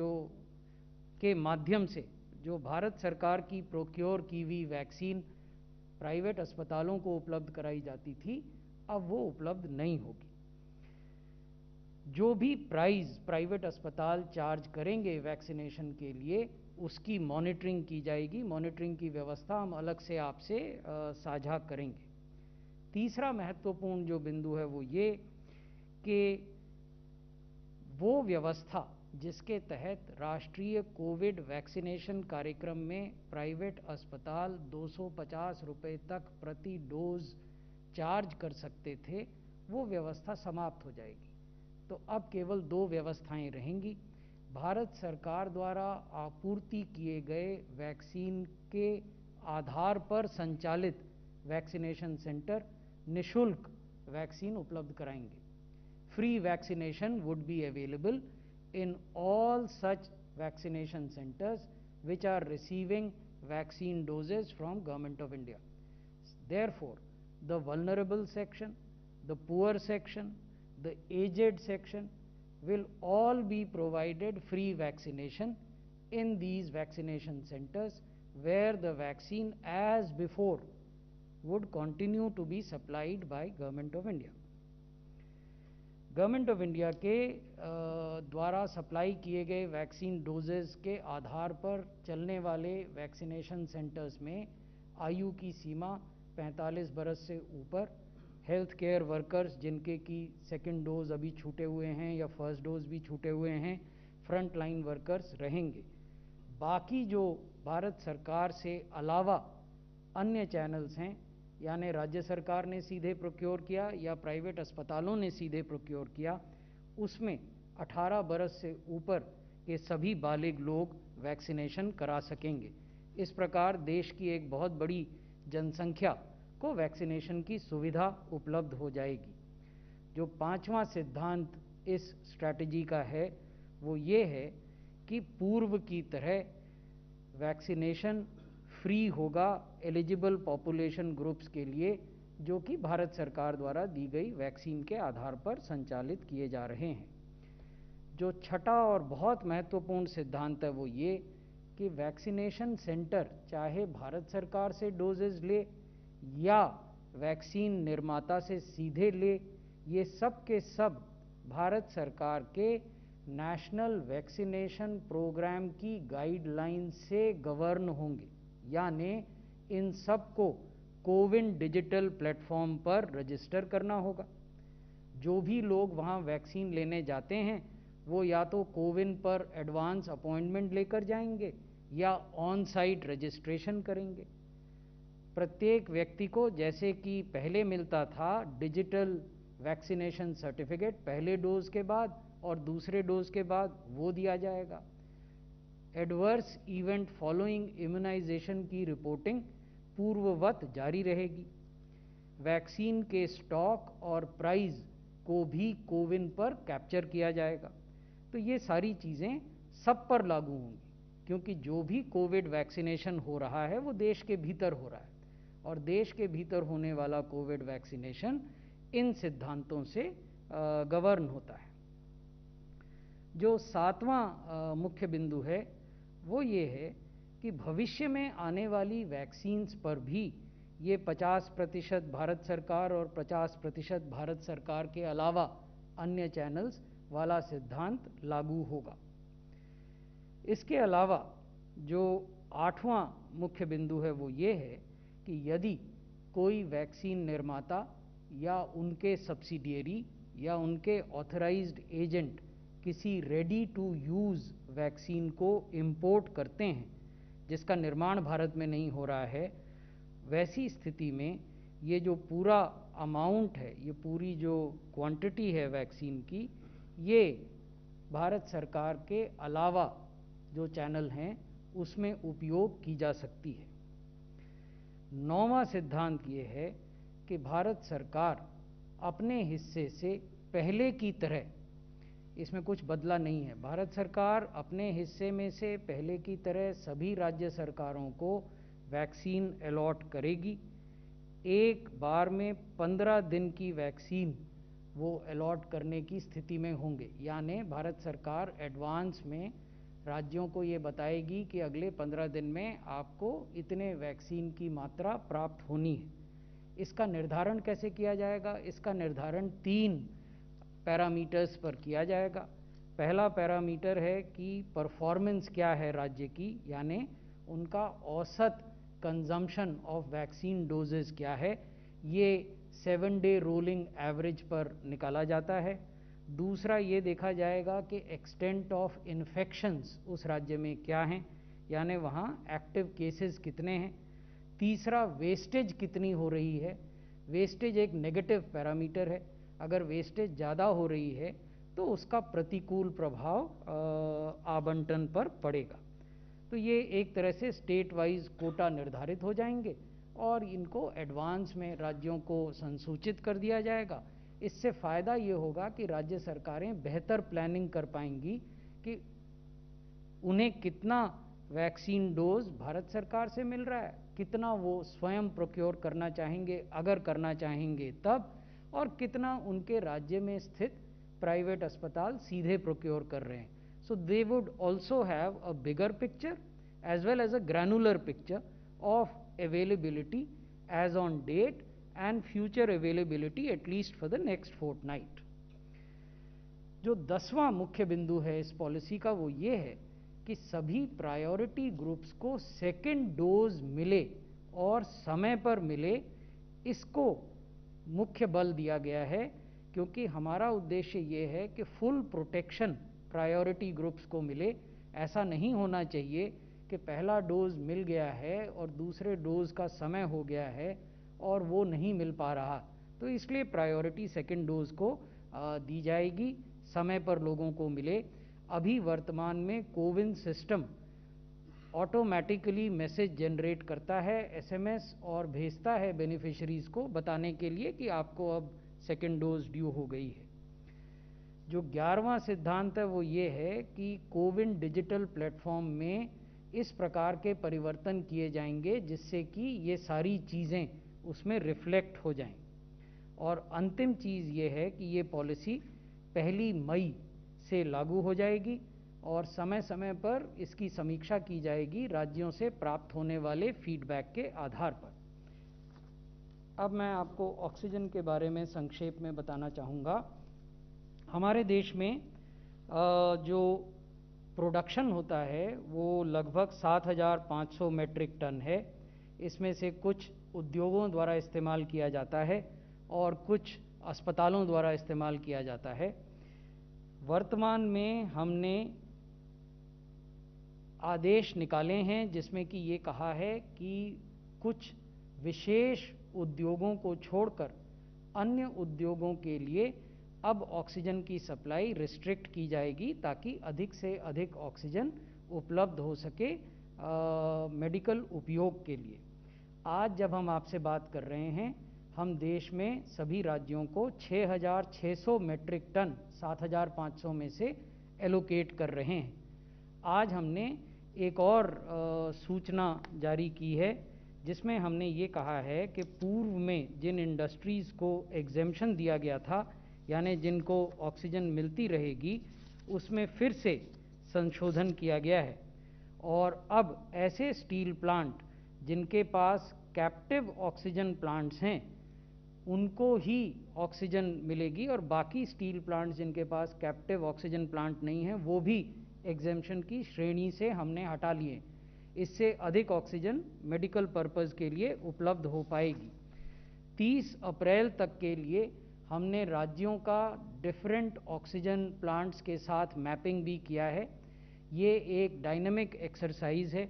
के माध्यम से जो भारत सरकार की प्रोक्योर की हुई वैक्सीन प्राइवेट अस्पतालों को उपलब्ध कराई जाती थी, अब वो उपलब्ध नहीं होगी। जो भी प्राइस प्राइवेट अस्पताल चार्ज करेंगे वैक्सीनेशन के लिए, उसकी मॉनिटरिंग की जाएगी। मॉनिटरिंग की व्यवस्था हम अलग से आपसे साझा करेंगे। तीसरा महत्वपूर्ण जो बिंदु है वो ये कि वो व्यवस्था जिसके तहत राष्ट्रीय कोविड वैक्सीनेशन कार्यक्रम में प्राइवेट अस्पताल 250 रुपये तक प्रति डोज चार्ज कर सकते थे, वो व्यवस्था समाप्त हो जाएगी। तो अब केवल दो व्यवस्थाएं रहेंगी। भारत सरकार द्वारा आपूर्ति किए गए वैक्सीन के आधार पर संचालित वैक्सीनेशन सेंटर निःशुल्क वैक्सीन उपलब्ध कराएंगे। Free vaccination would be available in all such vaccination centers which are receiving vaccine doses from Government of India. Therefore, the vulnerable section, the poor section, the aged section will all be provided free vaccination in these vaccination centers, where the vaccine as before would continue to be supplied by Government of India. Government of India के द्वारा सप्लाई किए गए वैक्सीन डोजेस के आधार पर चलने वाले वैक्सीनेशन सेंटर्स में आयु की सीमा 45 बरस से ऊपर, हेल्थ केयर वर्कर्स जिनके की सेकंड डोज अभी छूटे हुए हैं या फर्स्ट डोज भी छूटे हुए हैं, फ्रंट लाइन वर्कर्स रहेंगे। बाकी जो भारत सरकार से अलावा अन्य चैनल्स हैं, यानी राज्य सरकार ने सीधे प्रोक्योर किया या प्राइवेट अस्पतालों ने सीधे प्रोक्योर किया, उसमें 18 बरस से ऊपर के सभी बालिग लोग वैक्सीनेशन करा सकेंगे। इस प्रकार देश की एक बहुत बड़ी जनसंख्या को वैक्सीनेशन की सुविधा उपलब्ध हो जाएगी। जो पांचवा सिद्धांत इस स्ट्रैटेजी का है वो ये है कि पूर्व की तरह वैक्सीनेशन फ्री होगा एलिजिबल पॉपुलेशन ग्रुप्स के लिए, जो कि भारत सरकार द्वारा दी गई वैक्सीन के आधार पर संचालित किए जा रहे हैं। जो छठा और बहुत महत्वपूर्ण सिद्धांत है वो ये कि वैक्सीनेशन सेंटर चाहे भारत सरकार से डोजेज ले या वैक्सीन निर्माता से सीधे ले, ये सब के सब भारत सरकार के नेशनल वैक्सीनेशन प्रोग्राम की गाइडलाइन से गवर्न होंगे। यानी इन सबको कोविन डिजिटल प्लेटफॉर्म पर रजिस्टर करना होगा। जो भी लोग वहाँ वैक्सीन लेने जाते हैं वो या तो कोविन पर एडवांस अपॉइंटमेंट लेकर जाएंगे या ऑन साइट रजिस्ट्रेशन करेंगे। प्रत्येक व्यक्ति को जैसे कि पहले मिलता था डिजिटल वैक्सीनेशन सर्टिफिकेट पहले डोज के बाद और दूसरे डोज के बाद, वो दिया जाएगा। एडवर्स इवेंट फॉलोइंग इम्यूनाइजेशन की रिपोर्टिंग पूर्ववत जारी रहेगी। वैक्सीन के स्टॉक और प्राइस को भी कोविन पर कैप्चर किया जाएगा। तो ये सारी चीज़ें सब पर लागू होंगी, क्योंकि जो भी कोविड वैक्सीनेशन हो रहा है वो देश के भीतर हो रहा है, और देश के भीतर होने वाला कोविड वैक्सीनेशन इन सिद्धांतों से गवर्न होता है। जो सातवां मुख्य बिंदु है वो ये है कि भविष्य में आने वाली वैक्सीन्स पर भी ये 50% भारत सरकार और 50% भारत सरकार के अलावा अन्य चैनल्स वाला सिद्धांत लागू होगा। इसके अलावा जो आठवां मुख्य बिंदु है वो ये है कि यदि कोई वैक्सीन निर्माता या उनके सब्सिडियरी या उनके ऑथराइज्ड एजेंट किसी रेडी टू यूज़ वैक्सीन को इंपोर्ट करते हैं जिसका निर्माण भारत में नहीं हो रहा है, वैसी स्थिति में ये जो पूरा अमाउंट है, ये पूरी जो क्वांटिटी है वैक्सीन की, ये भारत सरकार के अलावा जो चैनल हैं उसमें उपयोग की जा सकती है। 9वां सिद्धांत ये है कि भारत सरकार अपने हिस्से से पहले की तरह, इसमें कुछ बदला नहीं है, भारत सरकार अपने हिस्से में से पहले की तरह सभी राज्य सरकारों को वैक्सीन अलॉट करेगी। एक बार में 15 दिन की वैक्सीन वो अलॉट करने की स्थिति में होंगे, यानी भारत सरकार एडवांस में राज्यों को ये बताएगी कि अगले 15 दिन में आपको इतने वैक्सीन की मात्रा प्राप्त होनी है। इसका निर्धारण कैसे किया जाएगा? इसका निर्धारण 3 पैरामीटर्स पर किया जाएगा। पहला पैरामीटर है कि परफॉर्मेंस क्या है राज्य की, यानी उनका औसत कंजम्पशन ऑफ वैक्सीन डोजेस क्या है, ये 7-डे रोलिंग एवरेज पर निकाला जाता है। दूसरा ये देखा जाएगा कि एक्सटेंट ऑफ इन्फेक्शंस उस राज्य में क्या हैं, यानी वहाँ एक्टिव केसेस कितने हैं। तीसरा, वेस्टेज कितनी हो रही है। वेस्टेज एक नेगेटिव पैरामीटर है, अगर वेस्टेज ज़्यादा हो रही है तो उसका प्रतिकूल प्रभाव आवंटन पर पड़ेगा। तो ये एक तरह से स्टेट वाइज कोटा निर्धारित हो जाएंगे और इनको एडवांस में राज्यों को संसूचित कर दिया जाएगा। इससे फ़ायदा ये होगा कि राज्य सरकारें बेहतर प्लानिंग कर पाएंगी कि उन्हें कितना वैक्सीन डोज भारत सरकार से मिल रहा है, कितना वो स्वयं प्रोक्योर करना चाहेंगे अगर करना चाहेंगे तब, और कितना उनके राज्य में स्थित प्राइवेट अस्पताल सीधे प्रोक्योर कर रहे हैं। So they would also have a bigger picture as well as a granular picture of availability as on date and future availability at least for the next fortnight. जो 10वां मुख्य बिंदु है इस पॉलिसी का वो ये है कि सभी प्रायोरिटी ग्रुप्स को सेकेंड डोज मिले और समय पर मिले, इसको मुख्य बल दिया गया है, क्योंकि हमारा उद्देश्य ये है कि फुल प्रोटेक्शन प्रायोरिटी ग्रुप्स को मिले। ऐसा नहीं होना चाहिए कि पहला डोज मिल गया है और दूसरे डोज का समय हो गया है और वो नहीं मिल पा रहा, तो इसलिए प्रायोरिटी सेकेंड डोज को दी जाएगी, समय पर लोगों को मिले। अभी वर्तमान में CoWIN system automatically message generate करता है, SMS, और भेजता है बेनिफिशरीज को बताने के लिए कि आपको अब सेकेंड डोज ड्यू हो गई है। जो 11वां सिद्धांत है वो ये है कि कोविन डिजिटल प्लेटफॉर्म में इस प्रकार के परिवर्तन किए जाएंगे जिससे कि ये सारी चीज़ें उसमें रिफ्लेक्ट हो जाएं। और अंतिम चीज़ ये है कि ये पॉलिसी 1 मई से लागू हो जाएगी और समय समय पर इसकी समीक्षा की जाएगी राज्यों से प्राप्त होने वाले फीडबैक के आधार पर। अब मैं आपको ऑक्सीजन के बारे में संक्षेप में बताना चाहूँगा। हमारे देश में जो प्रोडक्शन होता है वो लगभग 7,500 मेट्रिक टन है। इसमें से कुछ उद्योगों द्वारा इस्तेमाल किया जाता है और कुछ अस्पतालों द्वारा इस्तेमाल किया जाता है। वर्तमान में हमने आदेश निकाले हैं जिसमें कि ये कहा है कि कुछ विशेष उद्योगों को छोड़कर अन्य उद्योगों के लिए अब ऑक्सीजन की सप्लाई रिस्ट्रिक्ट की जाएगी ताकि अधिक से अधिक ऑक्सीजन उपलब्ध हो सके मेडिकल उपयोग के लिए। आज जब हम आपसे बात कर रहे हैं, हम देश में सभी राज्यों को 6,600 मेट्रिक टन 7,500 में से एलोकेट कर रहे हैं। आज हमने एक और सूचना जारी की है जिसमें हमने ये कहा है कि पूर्व में जिन इंडस्ट्रीज़ को एग्जेम्पशन दिया गया था, यानी जिनको ऑक्सीजन मिलती रहेगी, उसमें फिर से संशोधन किया गया है और अब ऐसे स्टील प्लांट जिनके पास कैप्टिव ऑक्सीजन प्लांट्स हैं उनको ही ऑक्सीजन मिलेगी और बाकी स्टील प्लांट्स जिनके पास कैप्टिव ऑक्सीजन प्लांट नहीं है वो भी एग्जेम्पशन की श्रेणी से हमने हटा लिए। इससे अधिक ऑक्सीजन मेडिकल पर्पस के लिए उपलब्ध हो पाएगी। 30 अप्रैल तक के लिए हमने राज्यों का डिफरेंट ऑक्सीजन प्लांट्स के साथ मैपिंग भी किया है। ये एक डायनामिक एक्सरसाइज है।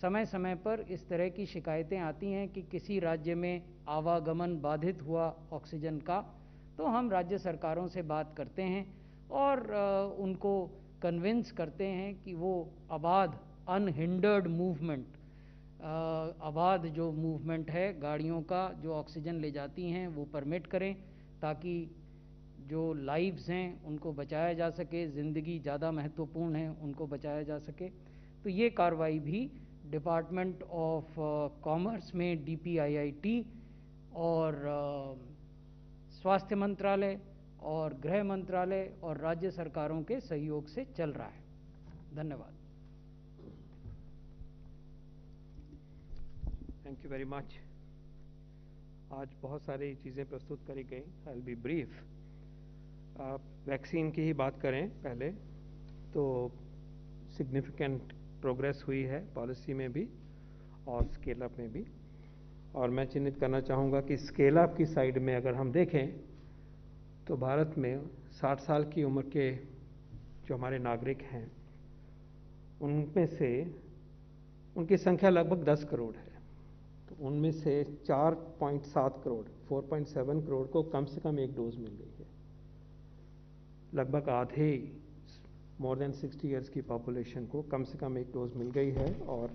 समय समय पर इस तरह की शिकायतें आती हैं कि किसी राज्य में आवागमन बाधित हुआ ऑक्सीजन का, तो हम राज्य सरकारों से बात करते हैं और उनको कन्विंस करते हैं कि वो आबाद अनहिंडर्ड मूवमेंट, आबाद जो मूवमेंट है गाड़ियों का जो ऑक्सीजन ले जाती हैं वो परमिट करें, ताकि जो लाइव्स हैं उनको बचाया जा सके, ज़िंदगी ज़्यादा महत्वपूर्ण है, उनको बचाया जा सके। तो ये कार्रवाई भी डिपार्टमेंट ऑफ कॉमर्स में DPIIT और स्वास्थ्य मंत्रालय और गृह मंत्रालय और राज्य सरकारों के सहयोग से चल रहा है। धन्यवाद। Thank you very much. आज बहुत सारी चीज़ें प्रस्तुत करी गई। I will be brief. Vaccine की ही बात करें पहले तो सिग्निफिकेंट प्रोग्रेस हुई है पॉलिसी में भी और स्केल अप में भी, और मैं चिन्हित करना चाहूँगा कि स्केल अप की साइड में अगर हम देखें तो भारत में 60 साल की उम्र के जो हमारे नागरिक हैं उनमें से उनकी संख्या लगभग 10 करोड़ है। तो उनमें से 4.7 करोड़ 4.7 करोड़ को कम से कम एक डोज मिल गई है। लगभग आधे मोर देन 60 ईयर्स की पॉपुलेशन को कम से कम एक डोज मिल गई है, और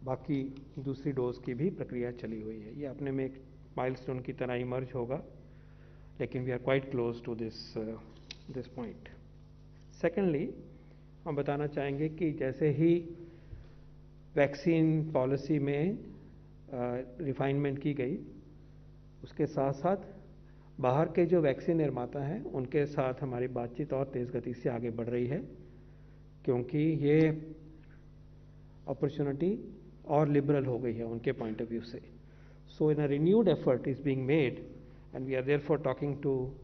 बाकी दूसरी डोज की भी प्रक्रिया चली हुई है। ये अपने में एक माइलस्टोन की तरह इमर्ज होगा, लेकिन we are quite close to this point. Secondly, हम बताना चाहेंगे कि जैसे ही वैक्सीन पॉलिसी में रिफाइनमेंट की गई, उसके साथ साथ बाहर के जो वैक्सीन निर्माता हैं उनके साथ हमारी बातचीत और तेज़ गति से आगे बढ़ रही है, क्योंकि ये अपॉर्चुनिटी और लिबरल हो गई है उनके पॉइंट ऑफ व्यू से। So in a renewed effort is being made and we are therefore talking to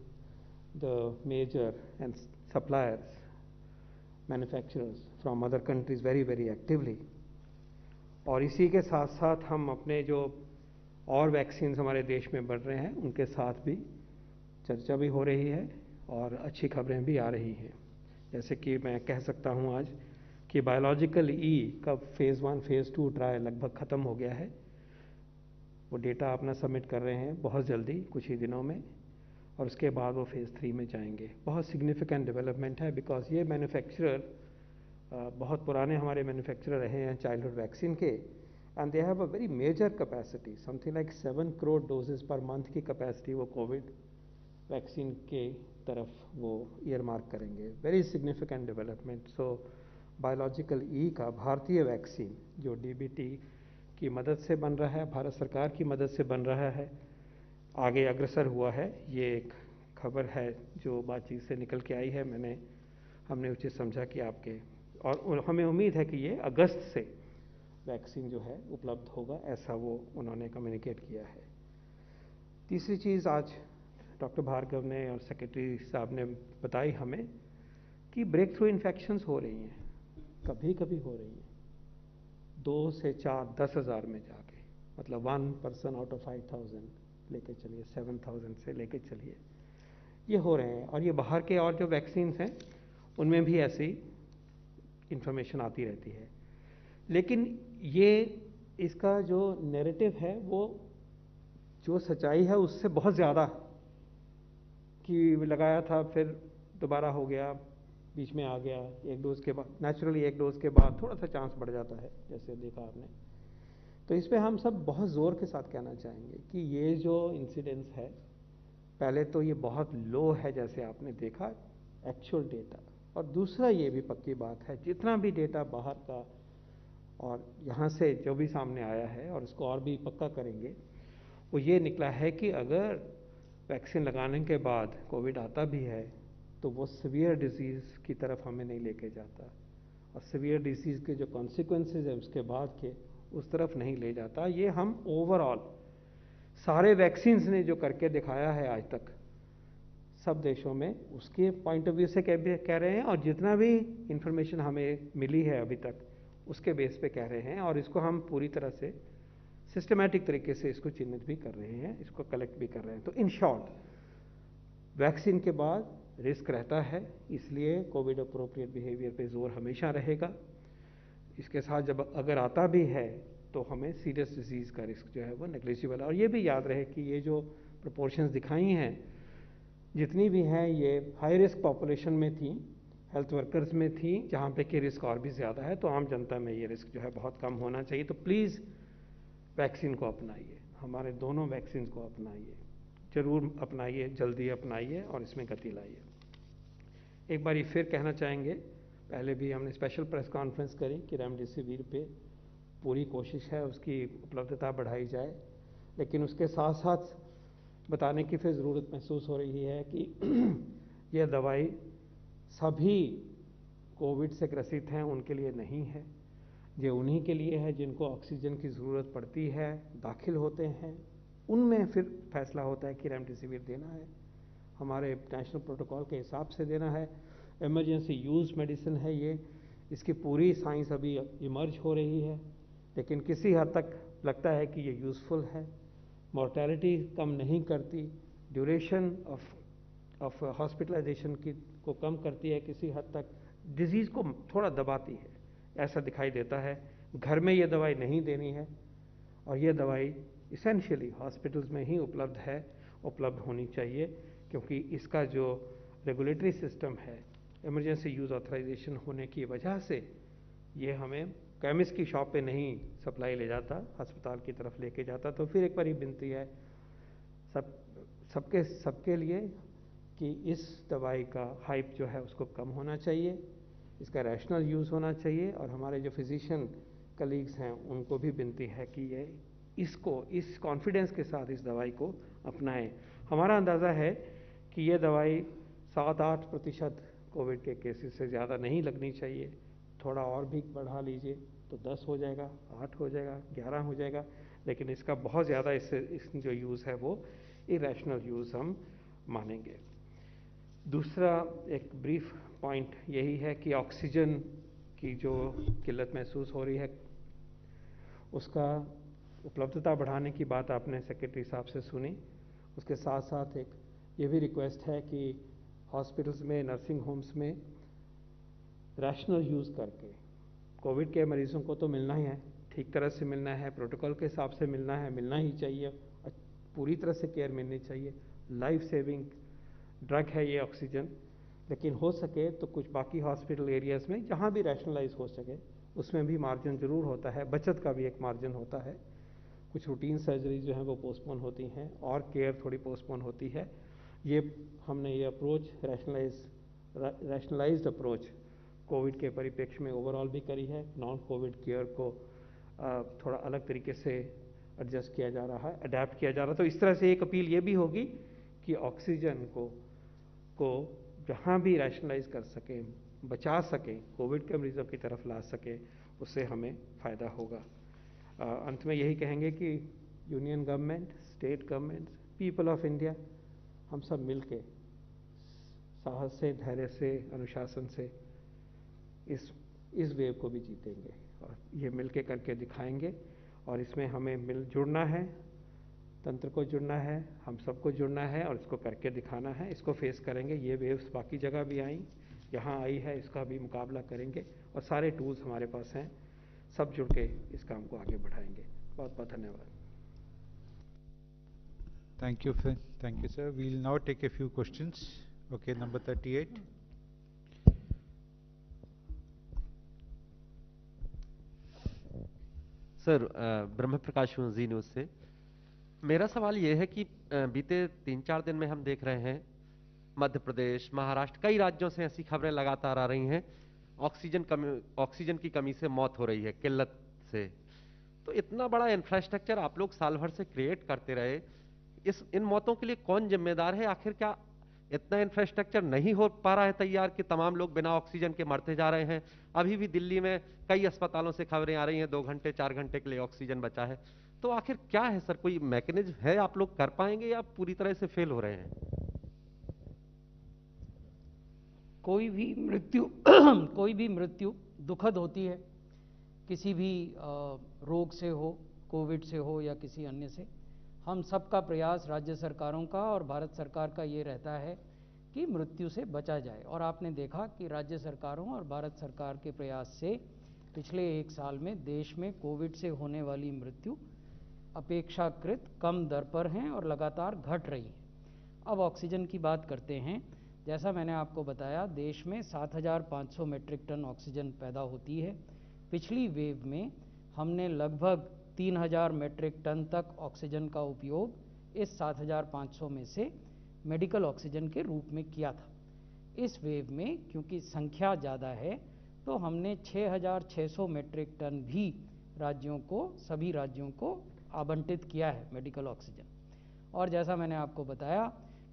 the major and suppliers manufacturers from other countries very actively. और इसी के साथ साथ हम अपने जो और वैक्सीन हमारे देश में बढ़ रहे हैं उनके साथ भी चर्चा भी हो रही है और अच्छी खबरें भी आ रही हैं। जैसे कि मैं कह सकता हूं आज कि बायोलॉजिकल का फेज़ 1 फेज़ 2 ट्रायल लगभग ख़त्म हो गया है। वो डेटा अपना सबमिट कर रहे हैं बहुत जल्दी, कुछ ही दिनों में, और उसके बाद वो फेज़ 3 में जाएंगे। बहुत सिग्निफिकेंट डेवलपमेंट है, बिकॉज ये मैन्युफैक्चरर बहुत पुराने हमारे मैन्युफैक्चरर रहे हैं चाइल्डहुड वैक्सीन के, and they have a very major capacity, something like 7 crore doses per month की कैपेसिटी वो कोविड वैक्सीन के तरफ वो ईयर मार्क करेंगे। Very significant development. So biological का भारतीय वैक्सीन जो DBT की मदद से बन रहा है, भारत सरकार की मदद से बन रहा है, आगे अग्रसर हुआ है। ये एक खबर है जो बातचीत से निकल के आई है। हमने उचित समझा कि आपके, और हमें उम्मीद है कि ये अगस्त से वैक्सीन जो है उपलब्ध होगा, ऐसा वो उन्होंने कम्युनिकेट किया है। तीसरी चीज़ आज डॉक्टर भार्गव ने और सेक्रेटरी साहब ने बताई हमें कि ब्रेक थ्रू इन्फेक्शंस हो रही हैं, कभी कभी हो रही हैं 2 से 4 10,000 में जाके, मतलब 1 पर्सन आउट ऑफ 5,000 लेके चलिए, 7,000 से लेके चलिए, ये हो रहे हैं। और ये बाहर के और जो वैक्सीन हैं उनमें भी ऐसी इंफॉर्मेशन आती रहती है। लेकिन ये इसका जो नैरेटिव है वो जो सच्चाई है उससे बहुत ज़्यादा, कि लगाया था फिर दोबारा हो गया, बीच में आ गया, एक डोज के बाद, नेचुरली एक डोज के बाद थोड़ा सा चांस बढ़ जाता है, जैसे देखा आपने। तो इस पे हम सब बहुत ज़ोर के साथ कहना चाहेंगे कि ये जो इंसिडेंस है, पहले तो ये बहुत लो है जैसे आपने देखा एक्चुअल डेटा, और दूसरा ये भी पक्की बात है जितना भी डेटा बाहर का और यहाँ से जो भी सामने आया है, और इसको और भी पक्का करेंगे, वो ये निकला है कि अगर वैक्सीन लगाने के बाद कोविड आता भी है तो वो सीवियर डिजीज़ की तरफ हमें नहीं लेके जाता, और सीवियर डिजीज़ के जो कॉन्सिक्वेंसेस है उसके बाद के उस तरफ नहीं ले जाता। ये हम ओवरऑल सारे वैक्सीन्स ने जो करके दिखाया है आज तक सब देशों में, उसके पॉइंट ऑफ व्यू से कह रहे हैं, और जितना भी इंफॉर्मेशन हमें मिली है अभी तक उसके बेस पे कह रहे हैं, और इसको हम पूरी तरह से सिस्टमैटिक तरीके से इसको चिन्हित भी कर रहे हैं, इसको कलेक्ट भी कर रहे हैं। तो इन शॉर्ट वैक्सीन के बाद रिस्क रहता है, इसलिए कोविड अप्रोप्रिएट बिहेवियर पे जोर हमेशा रहेगा। इसके साथ जब अगर आता भी है तो हमें सीरियस डिजीज़ का रिस्क जो है वो नेग्लिजिबल है। और ये भी याद रहे कि ये जो प्रोपोर्शंस दिखाई हैं जितनी भी हैं ये हाई रिस्क पॉपुलेशन में थी, हेल्थ वर्कर्स में थी, जहाँ पे कि रिस्क और भी ज़्यादा है, तो आम जनता में ये रिस्क जो है बहुत कम होना चाहिए। तो प्लीज़ वैक्सीन को अपनाइए, हमारे दोनों वैक्सीन को अपनाइए, ज़रूर अपनाइए, जल्दी अपनाइए और इसमें गति लाइए। एक बार फिर कहना चाहेंगे, पहले भी हमने स्पेशल प्रेस कॉन्फ्रेंस करी कि रेमडेसिविर पे पूरी कोशिश है उसकी उपलब्धता बढ़ाई जाए, लेकिन उसके साथ साथ बताने की फिर ज़रूरत महसूस हो रही है कि यह दवाई सभी कोविड से ग्रसित हैं उनके लिए नहीं है, ये उन्हीं के लिए है जिनको ऑक्सीजन की ज़रूरत पड़ती है, दाखिल होते हैं, उनमें फिर फैसला होता है कि रेमडेसिविर देना है, हमारे नेशनल प्रोटोकॉल के हिसाब से देना है। इमरजेंसी यूज मेडिसिन है ये, इसकी पूरी साइंस अभी इमर्ज हो रही है, लेकिन किसी हद तक लगता है कि ये यूज़फुल है, मॉर्टेलिटी कम नहीं करती, ड्यूरेशन ऑफ हॉस्पिटलाइजेशन को कम करती है, किसी हद तक डिजीज़ को थोड़ा दबाती है, ऐसा दिखाई देता है। घर में ये दवाई नहीं देनी है और ये दवाई इसेंशियली हॉस्पिटल्स में ही उपलब्ध होनी चाहिए, क्योंकि इसका जो रेगुलेटरी सिस्टम है, इमरजेंसी यूज़ ऑथराइजेशन होने की वजह से ये हमें केमिस्ट की शॉप पे नहीं सप्लाई ले जाता, अस्पताल की तरफ लेके जाता। तो फिर एक बार विनती है सबके लिए कि इस दवाई का हाइप जो है उसको कम होना चाहिए, इसका रैशनल यूज़ होना चाहिए, और हमारे जो फिजिशियन कलीग्स हैं उनको भी विनती है कि ये इस कॉन्फिडेंस के साथ इस दवाई को अपनाएं। हमारा अंदाज़ा है कि ये दवाई 7-8% कोविड के केसेस से ज़्यादा नहीं लगनी चाहिए, थोड़ा और भी बढ़ा लीजिए तो 10 हो जाएगा, 8 हो जाएगा, 11 हो जाएगा, लेकिन इसका बहुत ज़्यादा इस जो यूज़ है वो इरेशनल यूज़ हम मानेंगे। दूसरा एक ब्रीफ पॉइंट यही है कि ऑक्सीजन की जो किल्लत महसूस हो रही है उसका उपलब्धता बढ़ाने की बात आपने सेक्रेटरी साहब से सुनी। उसके साथ साथ एक ये भी रिक्वेस्ट है कि हॉस्पिटल्स में, नर्सिंग होम्स में रैशनल यूज़ करके कोविड के मरीज़ों को तो मिलना ही है, ठीक तरह से मिलना है, प्रोटोकॉल के हिसाब से मिलना है, मिलना ही चाहिए, पूरी तरह से केयर मिलनी चाहिए, लाइफ सेविंग ड्रग है ये ऑक्सीजन। लेकिन हो सके तो कुछ बाकी हॉस्पिटल एरियाज़ में जहाँ भी रैशनलाइज हो सके उसमें भी मार्जिन ज़रूर होता है, बचत का भी एक मार्जिन होता है। कुछ रूटीन सर्जरी जो हैं वो पोस्टपोन होती हैं और केयर थोड़ी पोस्टपोन होती है। हमने ये अप्रोच रैशनलाइज्ड अप्रोच कोविड के परिप्रेक्ष्य में ओवरऑल भी करी है। नॉन कोविड केयर को थोड़ा अलग तरीके से एडजस्ट किया जा रहा है, अडेप्ट किया जा रहा है। तो इस तरह से एक अपील ये भी होगी कि ऑक्सीजन को जहाँ भी रैशनलाइज कर सकें, बचा सकें, कोविड के मरीजों की तरफ ला सकें, उससे हमें फ़ायदा होगा। अंत में यही कहेंगे कि union government, state government, people of India, हम सब मिलके साहस से, धैर्य से, अनुशासन से इस वेव को भी जीतेंगे और ये मिलके करके दिखाएंगे। और इसमें हमें जुड़ना है, तंत्र को जुड़ना है, हम सबको जुड़ना है और इसको करके दिखाना है। इसको फेस करेंगे, ये वेव्स बाकी जगह भी आई, यहाँ आई है, इसका भी मुकाबला करेंगे और सारे टूल्स हमारे पास हैं, सब जुड़ के इस काम को आगे बढ़ाएंगे। बहुत बहुत धन्यवाद। Thank you, sir. We'll now take a few questions. Okay, number 38. Sir, Brahma Prakash ji news से मेरा सवाल ये है कि बीते 3-4 दिन में हम देख रहे हैं मध्य प्रदेश, महाराष्ट्र, कई राज्यों से ऐसी खबरें लगातार आ रही हैं, ऑक्सीजन की कमी से मौत हो रही है, किल्लत से। तो इतना बड़ा इंफ्रास्ट्रक्चर आप लोग साल भर से क्रिएट करते रहे, इन मौतों के लिए कौन जिम्मेदार है? आखिर क्या इतना इंफ्रास्ट्रक्चर नहीं हो पा रहा है तैयार कि तमाम लोग बिना ऑक्सीजन के मरते जा रहे हैं? अभी भी दिल्ली में कई अस्पतालों से खबरें आ रही हैं 2 घंटे 4 घंटे के लिए ऑक्सीजन बचा है। तो आखिर क्या है सर, कोई मैकेनिज्म है, आप लोग कर पाएंगे या पूरी तरह से फेल हो रहे हैं? कोई भी मृत्यु दुखद होती है, किसी भी रोग से हो, कोविड से हो या किसी अन्य से। हम सबका प्रयास, राज्य सरकारों का और भारत सरकार का ये रहता है कि मृत्यु से बचा जाए। और आपने देखा कि राज्य सरकारों और भारत सरकार के प्रयास से पिछले 1 साल में देश में कोविड से होने वाली मृत्यु अपेक्षाकृत कम दर पर हैं और लगातार घट रही है। अब ऑक्सीजन की बात करते हैं। जैसा मैंने आपको बताया, देश में 7,500 मीट्रिक टन ऑक्सीजन पैदा होती है। पिछली वेव में हमने लगभग 3,000 मीट्रिक टन तक ऑक्सीजन का उपयोग इस 7,500 में से मेडिकल ऑक्सीजन के रूप में किया था। इस वेव में क्योंकि संख्या ज़्यादा है तो हमने 6,600 मीट्रिक टन भी सभी राज्यों को आवंटित किया है मेडिकल ऑक्सीजन। और जैसा मैंने आपको बताया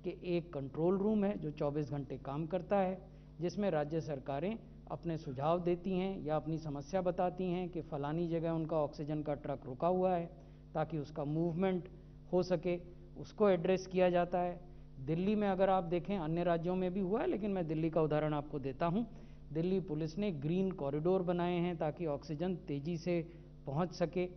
कि एक कंट्रोल रूम है जो 24 घंटे काम करता है, जिसमें राज्य सरकारें अपने सुझाव देती हैं या अपनी समस्या बताती हैं कि फलानी जगह उनका ऑक्सीजन का ट्रक रुका हुआ है, ताकि उसका मूवमेंट हो सके, उसको एड्रेस किया जाता है। दिल्ली में अगर आप देखें, अन्य राज्यों में भी हुआ है, लेकिन मैं दिल्ली का उदाहरण आपको देता हूँ। दिल्ली पुलिस ने ग्रीन कॉरिडोर बनाए हैं ताकि ऑक्सीजन तेज़ी से पहुँच सके।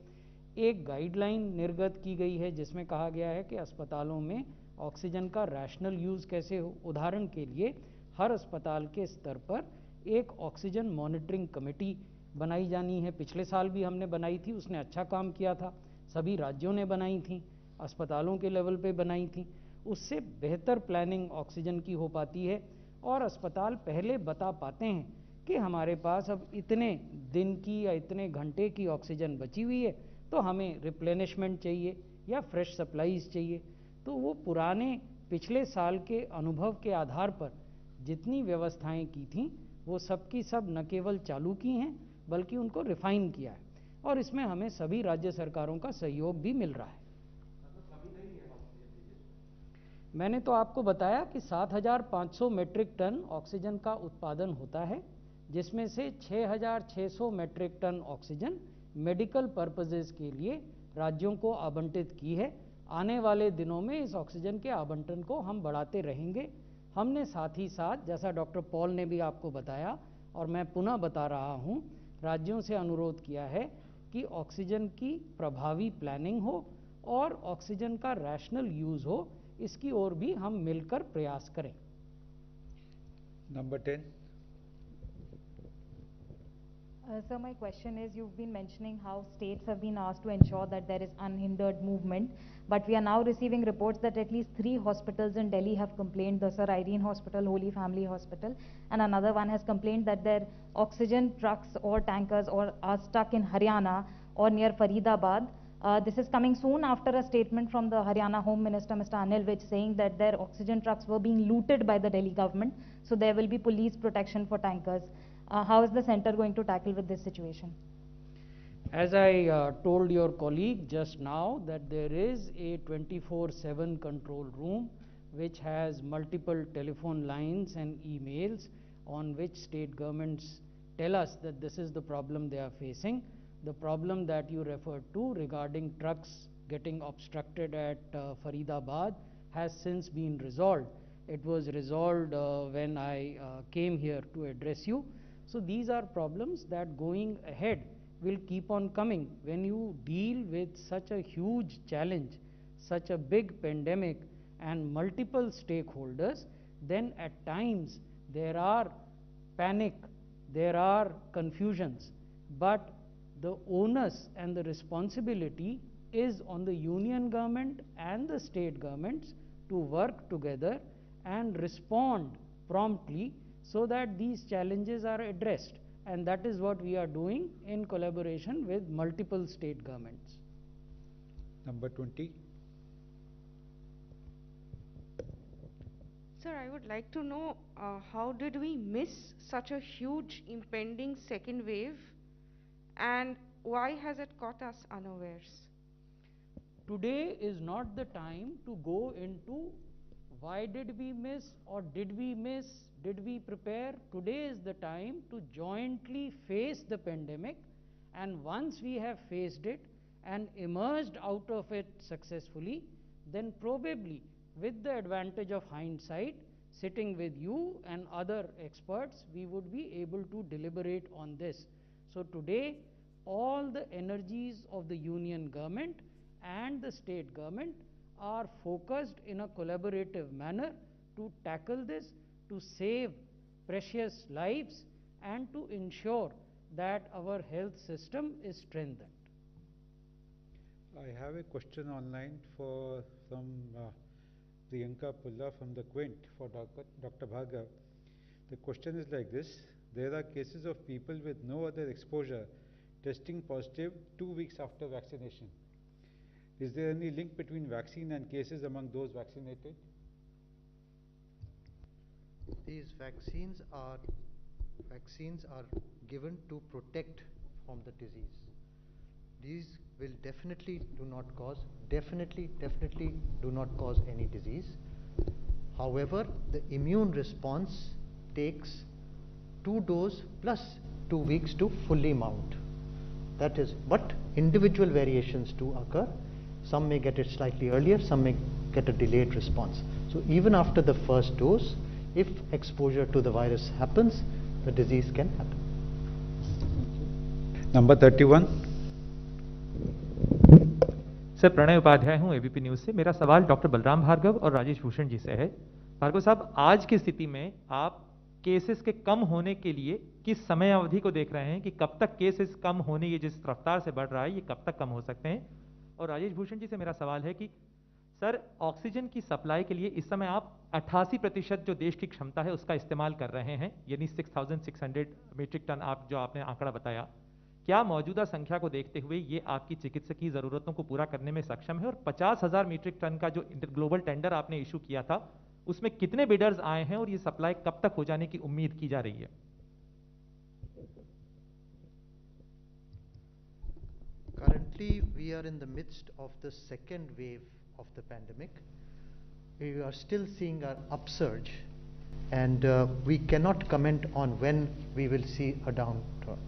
एक गाइडलाइन निर्गत की गई है जिसमें कहा गया है कि अस्पतालों में ऑक्सीजन का रैशनल यूज़ कैसे हो। उदाहरण के लिए, हर अस्पताल के स्तर पर एक ऑक्सीजन मॉनिटरिंग कमेटी बनाई जानी है। पिछले साल भी हमने बनाई थी, उसने अच्छा काम किया था। सभी राज्यों ने बनाई थी, अस्पतालों के लेवल पे बनाई थी। उससे बेहतर प्लानिंग ऑक्सीजन की हो पाती है और अस्पताल पहले बता पाते हैं कि हमारे पास अब इतने दिन की या इतने घंटे की ऑक्सीजन बची हुई है, तो हमें रिप्लेनिशमेंट चाहिए या फ्रेश सप्लाईज चाहिए। तो वो पुराने पिछले साल के अनुभव के आधार पर जितनी व्यवस्थाएं की थीं, वो सब की सब न केवल चालू की हैं बल्कि उनको रिफाइन किया है, और इसमें हमें सभी राज्य सरकारों का सहयोग भी मिल रहा है। मैंने तो आपको बताया कि 7,500 मीट्रिक टन ऑक्सीजन का उत्पादन होता है, जिसमें से 6,600 metric ton oxygen medical purposes के लिए राज्यों को आवंटित की है। आने वाले दिनों में इस ऑक्सीजन के आवंटन को हम बढ़ाते रहेंगे। हमने साथ ही साथ, जैसा डॉक्टर पॉल ने भी आपको बताया और मैं पुनः बता रहा हूँ, राज्यों से अनुरोध किया है कि ऑक्सीजन की प्रभावी प्लानिंग हो और ऑक्सीजन का रैशनल यूज़ हो, इसकी ओर भी हम मिलकर प्रयास करें। Number 10. So my question is, you've been mentioning how states have been asked to ensure that there is unhindered movement, but we are now receiving reports that at least 3 hospitals in Delhi have complained, the Sir Irene Hospital, Holy Family Hospital, and another one has complained that their oxygen trucks or tankers are stuck in Haryana or near Faridabad. This is coming soon after a statement from the Haryana Home Minister, Mr. Anil Vij, saying that their oxygen trucks were being looted by the Delhi government, so there will be police protection for tankers. How is the center going to tackle with this situation? As I told your colleague just now, that there is a 24/7 control room which has multiple telephone lines and emails on which state governments tell us that this is the problem they are facing. The problem that you referred to regarding trucks getting obstructed at Faridabad has since been resolved. It was resolved when I came here to address you. So these are problems that going ahead will keep on coming. When you deal with such a huge challenge, such a big pandemic and multiple stakeholders, then at times there are panic, there are confusions, but the onus and the responsibility is on the union government and the state governments to work together and respond promptly so that these challenges are addressed, and that is what we are doing in collaboration with multiple state governments. Number 20. Sir, I would like to know how did we miss such a huge impending second wave, and why has it caught us unawares? Today is not the time to go into why did we miss or did we miss, did we prepare. Today is the time to jointly face the pandemic, and once we have faced it and emerged out of it successfully, then probably with the advantage of hindsight, sitting with you and other experts, we would be able to deliberate on this. So today, all the energies of the union government and the state government are focused in a collaborative manner to tackle this, to save precious lives and to ensure that our health system is strengthened. I have a question online for some Priyanka Pulla from the Quint for Dr. Bhargav. The question is like this: there are cases of people with no other exposure testing positive 2 weeks after vaccination. Is there any link between vaccine and cases among those vaccinated? These vaccines are given to protect from the disease. These will definitely do not cause any disease. However, the immune response takes 2 doses plus 2 weeks to fully mount. That is, but individual variations do occur. Some may get it slightly earlier, some may get a delayed response. So even after the first dose, if exposure to the virus happens, the disease can happen. Number 31. Sir Pranay Upadhyay हूं एबीपी न्यूज से। मेरा सवाल डॉक्टर बलराम भार्गव और राजेश भूषण जी से है। भार्गव साहब, आज की स्थिति में आप केसेस के कम होने के लिए किस समय अवधि को देख रहे हैं कि कब तक केसेस कम होने, ये जिस रफ्तार से बढ़ रहा है, ये कब तक कम हो सकते हैं? और राजेश भूषण जी से मेरा सवाल है कि सर, ऑक्सीजन की सप्लाई के लिए इस समय आप 88% जो देश की क्षमता है उसका इस्तेमाल कर रहे हैं, यानी 6600 मीट्रिक टन जो आपने आंकड़ा बताया। क्या मौजूदा संख्या को देखते हुए ये आपकी चिकित्सकीय जरूरतों को पूरा करने में सक्षम है? और 50,000 मीट्रिक टन का जो ग्लोबल टेंडर आपने इशू किया था, उसमें कितने बिडर्स आए हैं और ये सप्लाई कब तक हो जाने की उम्मीद की जा रही है? Currently, we are in the midst of the second wave of the pandemic. We are still seeing an upsurge, and we cannot comment on when we will see a downturn.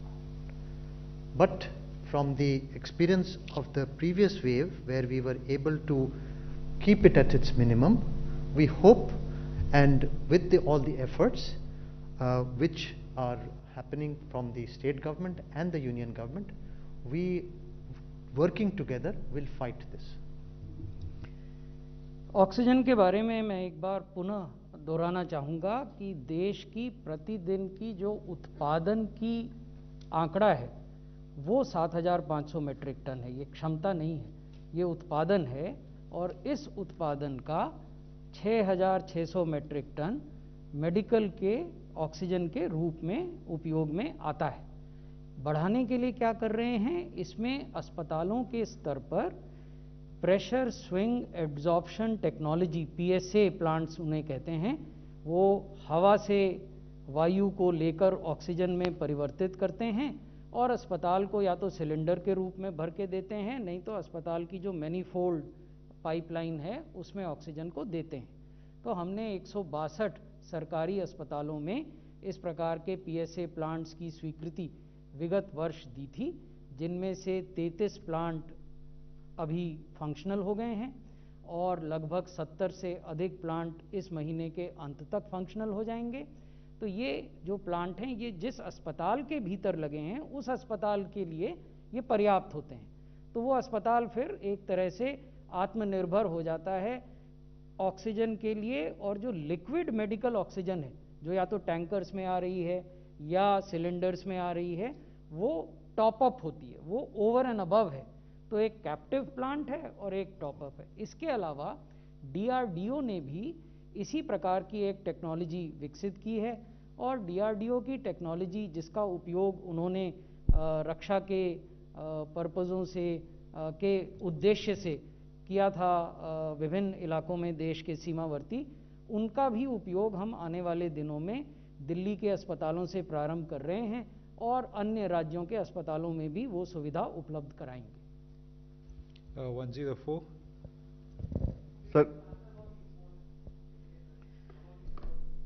But from the experience of the previous wave, where we were able to keep it at its minimum, we hope, and with all the efforts which are happening from the state government and the union government, we working together will fight this. Oxygen के बारे में मैं एक बार पुनः दोहराना चाहूँगा कि देश की प्रतिदिन की जो उत्पादन की आंकड़ा है वो 7,500 मीट्रिक टन है। ये क्षमता नहीं है, ये उत्पादन है, और इस उत्पादन का 6,600 मीट्रिक टन मेडिकल के ऑक्सीजन के रूप में उपयोग में आता है। बढ़ाने के लिए क्या कर रहे हैं? इसमें अस्पतालों के स्तर पर pressure swing absorption technology, PSA plants उन्हें कहते हैं, वो हवा से वायु को लेकर ऑक्सीजन में परिवर्तित करते हैं और अस्पताल को या तो सिलेंडर के रूप में भर के देते हैं, नहीं तो अस्पताल की जो मैनीफोल्ड पाइपलाइन है उसमें ऑक्सीजन को देते हैं। तो हमने 162 सरकारी अस्पतालों में इस प्रकार के PSA प्लांट्स की स्वीकृति विगत वर्ष दी थी, जिनमें से 33 प्लांट अभी फंक्शनल हो गए हैं और लगभग 70 से अधिक प्लांट इस महीने के अंत तक फंक्शनल हो जाएंगे। तो ये जो प्लांट हैं, ये जिस अस्पताल के भीतर लगे हैं उस अस्पताल के लिए ये पर्याप्त होते हैं। तो वो अस्पताल फिर एक तरह से आत्मनिर्भर हो जाता है ऑक्सीजन के लिए, और जो लिक्विड मेडिकल ऑक्सीजन है जो या तो टैंकर्स में आ रही है या सिलेंडर्स में आ रही है, वो टॉप अप होती है, वो ओवर एंड अबव है। तो एक कैप्टिव प्लांट है और एक टॉप अप है। इसके अलावा DRDO ने भी इसी प्रकार की एक टेक्नोलॉजी विकसित की है, और DRDO की टेक्नोलॉजी जिसका उपयोग उन्होंने रक्षा के पर्पज़ों से के उद्देश्य से किया था विभिन्न इलाकों में देश के सीमावर्ती, उनका भी उपयोग हम आने वाले दिनों में दिल्ली के अस्पतालों से प्रारंभ कर रहे हैं और अन्य राज्यों के अस्पतालों में भी वो सुविधा उपलब्ध कराएंगे। 104 सर,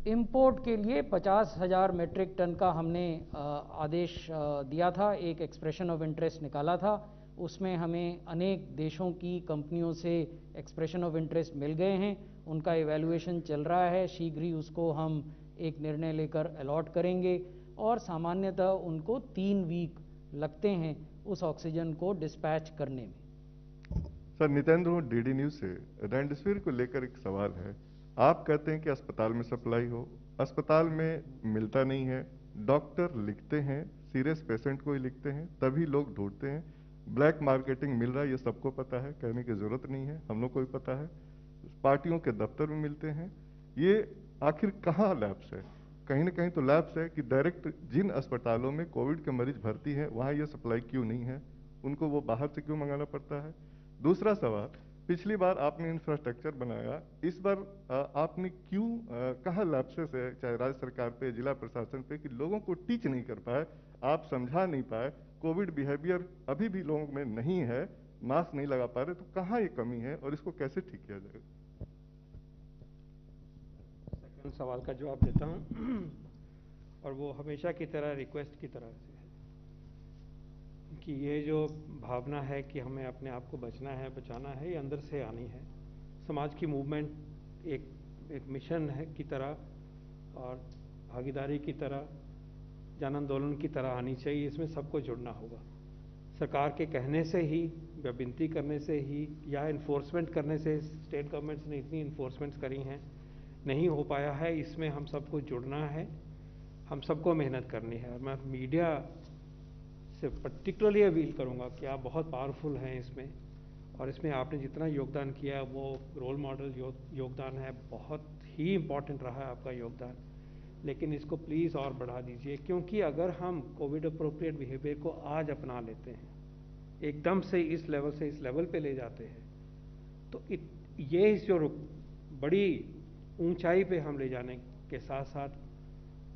इंपोर्ट के लिए 50,000 मीट्रिक टन का हमने आदेश दिया था, एक एक्सप्रेशन ऑफ इंटरेस्ट निकाला था। उसमें हमें अनेक देशों की कंपनियों से एक्सप्रेशन ऑफ इंटरेस्ट मिल गए हैं, उनका इवैल्यूएशन चल रहा है। शीघ्र ही उसको हम एक निर्णय लेकर अलॉट करेंगे, और सामान्यतः उनको 3 वीक लगते हैं उस ऑक्सीजन को डिस्पैच करने में। सर, नितेंद्र हूँ DD न्यूज से। रेमडेसिविर को लेकर एक सवाल है। आप कहते हैं कि अस्पताल में सप्लाई हो, अस्पताल में मिलता नहीं है, डॉक्टर लिखते हैं, सीरियस पेशेंट को ही लिखते हैं, तभी लोग ढूंढते हैं। ब्लैक मार्केटिंग मिल रहा है, ये सबको पता है, कहने की जरूरत नहीं है, हम लोग को भी पता है। पार्टियों के दफ्तर में मिलते हैं। ये आखिर कहाँ लैप्स है? कहीं ना कहीं तो लैप्स है कि डायरेक्ट जिन अस्पतालों में कोविड के मरीज भर्ती हैं वहाँ ये सप्लाई क्यों नहीं है, उनको वो बाहर से क्यों मंगाना पड़ता है। दूसरा सवाल, पिछली बार आपने इंफ्रास्ट्रक्चर बनाया, इस बार आपने क्यों कहाँ लैप्सेस है, चाहे राज्य सरकार पे, जिला प्रशासन पे, कि लोगों को टीच नहीं कर पाए, आप समझा नहीं पाए, कोविड बिहेवियर अभी भी लोगों में नहीं है, मास्क नहीं लगा पा रहे, तो कहाँ ये कमी है और इसको कैसे ठीक किया जाएगा? सेकंड सवाल का जवाब देता हूँ और वो हमेशा की तरह रिक्वेस्ट की तरह से है कि ये जो भावना है कि हमें अपने आप को बचना है, बचाना है, ये अंदर से आनी है। समाज की मूवमेंट एक मिशन है की तरह और भागीदारी की तरह, जन आंदोलन की तरह आनी चाहिए। इसमें सबको जुड़ना होगा। सरकार के कहने से ही या विनती करने से ही या इन्फोर्समेंट करने से, स्टेट गवर्नमेंट्स ने इतनी इन्फोर्समेंट्स करी हैं, नहीं हो पाया है। इसमें हम सबको जुड़ना है, हम सबको मेहनत करनी है। और मैं मीडिया से पर्टिकुलरली अपील करूंगा कि आप बहुत पावरफुल हैं इसमें, और इसमें आपने जितना योगदान किया वो रोल मॉडल योगदान है, बहुत ही इम्पॉर्टेंट रहा है आपका योगदान। लेकिन इसको प्लीज़ और बढ़ा दीजिए, क्योंकि अगर हम कोविड अप्रोप्रिएट बिहेवियर को आज अपना लेते हैं, एकदम से इस लेवल से इस लेवल पे ले जाते हैं, तो ये जो बड़ी ऊंचाई पे हम ले जाने के साथ साथ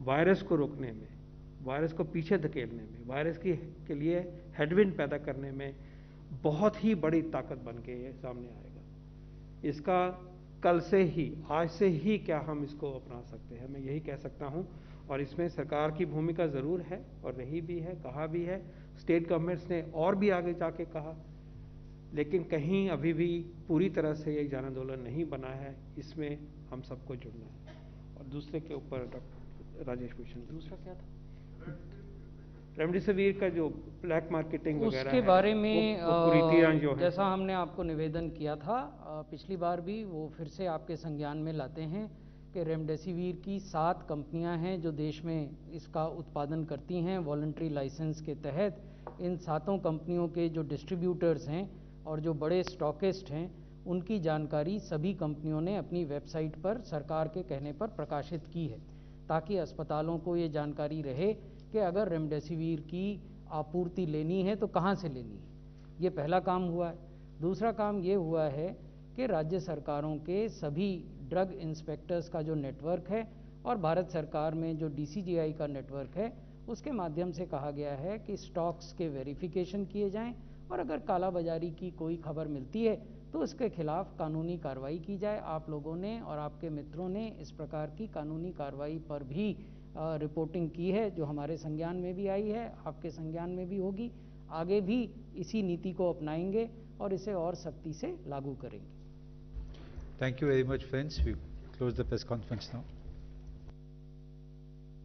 वायरस को रोकने में, वायरस को पीछे धकेलने में, वायरस के लिए हेडविंड पैदा करने में बहुत ही बड़ी ताकत बन के ये सामने आएगा। इसका कल से ही, आज से ही क्या हम इसको अपना सकते हैं, मैं यही कह सकता हूं। और इसमें सरकार की भूमिका ज़रूर है और रही भी है, कहा भी है, स्टेट गवर्नमेंट्स ने और भी आगे जाके कहा, लेकिन कहीं अभी भी पूरी तरह से ये जन आंदोलन नहीं बना है। इसमें हम सबको जुड़ना है। और दूसरे के ऊपर डॉक्टर राजेश भूषण, दूसरा क्या था? रेमडेसिविर का जो ब्लैक मार्केटिंग वगैरह उसके बारे में वो कुरीतियां जो है, जैसा हमने आपको निवेदन किया था पिछली बार भी, वो फिर से आपके संज्ञान में लाते हैं कि रेमडेसिविर की 7 कंपनियां हैं जो देश में इसका उत्पादन करती हैं वॉलंटरी लाइसेंस के तहत। इन 7 कंपनियों के जो डिस्ट्रीब्यूटर्स हैं और जो बड़े स्टॉकिस्ट हैं, उनकी जानकारी सभी कंपनियों ने अपनी वेबसाइट पर सरकार के कहने पर प्रकाशित की है, ताकि अस्पतालों को ये जानकारी रहे कि अगर रेमडेसिविर की आपूर्ति लेनी है तो कहाँ से लेनी है। ये पहला काम हुआ है। दूसरा काम ये हुआ है कि राज्य सरकारों के सभी ड्रग इंस्पेक्टर्स का जो नेटवर्क है और भारत सरकार में जो DCGI का नेटवर्क है, उसके माध्यम से कहा गया है कि स्टॉक्स के वेरिफिकेशन किए जाएं और अगर कालाबाजारी की कोई खबर मिलती है तो उसके खिलाफ कानूनी कार्रवाई की जाए। आप लोगों ने और आपके मित्रों ने इस प्रकार की कानूनी कार्रवाई पर भी रिपोर्टिंग की है, जो हमारे संज्ञान में भी आई है, आपके संज्ञान में भी होगी। आगे भी इसी नीति को अपनाएंगे और इसे और सख्ती से लागू करेंगे। Thank you very much, friends. We close the press conference now.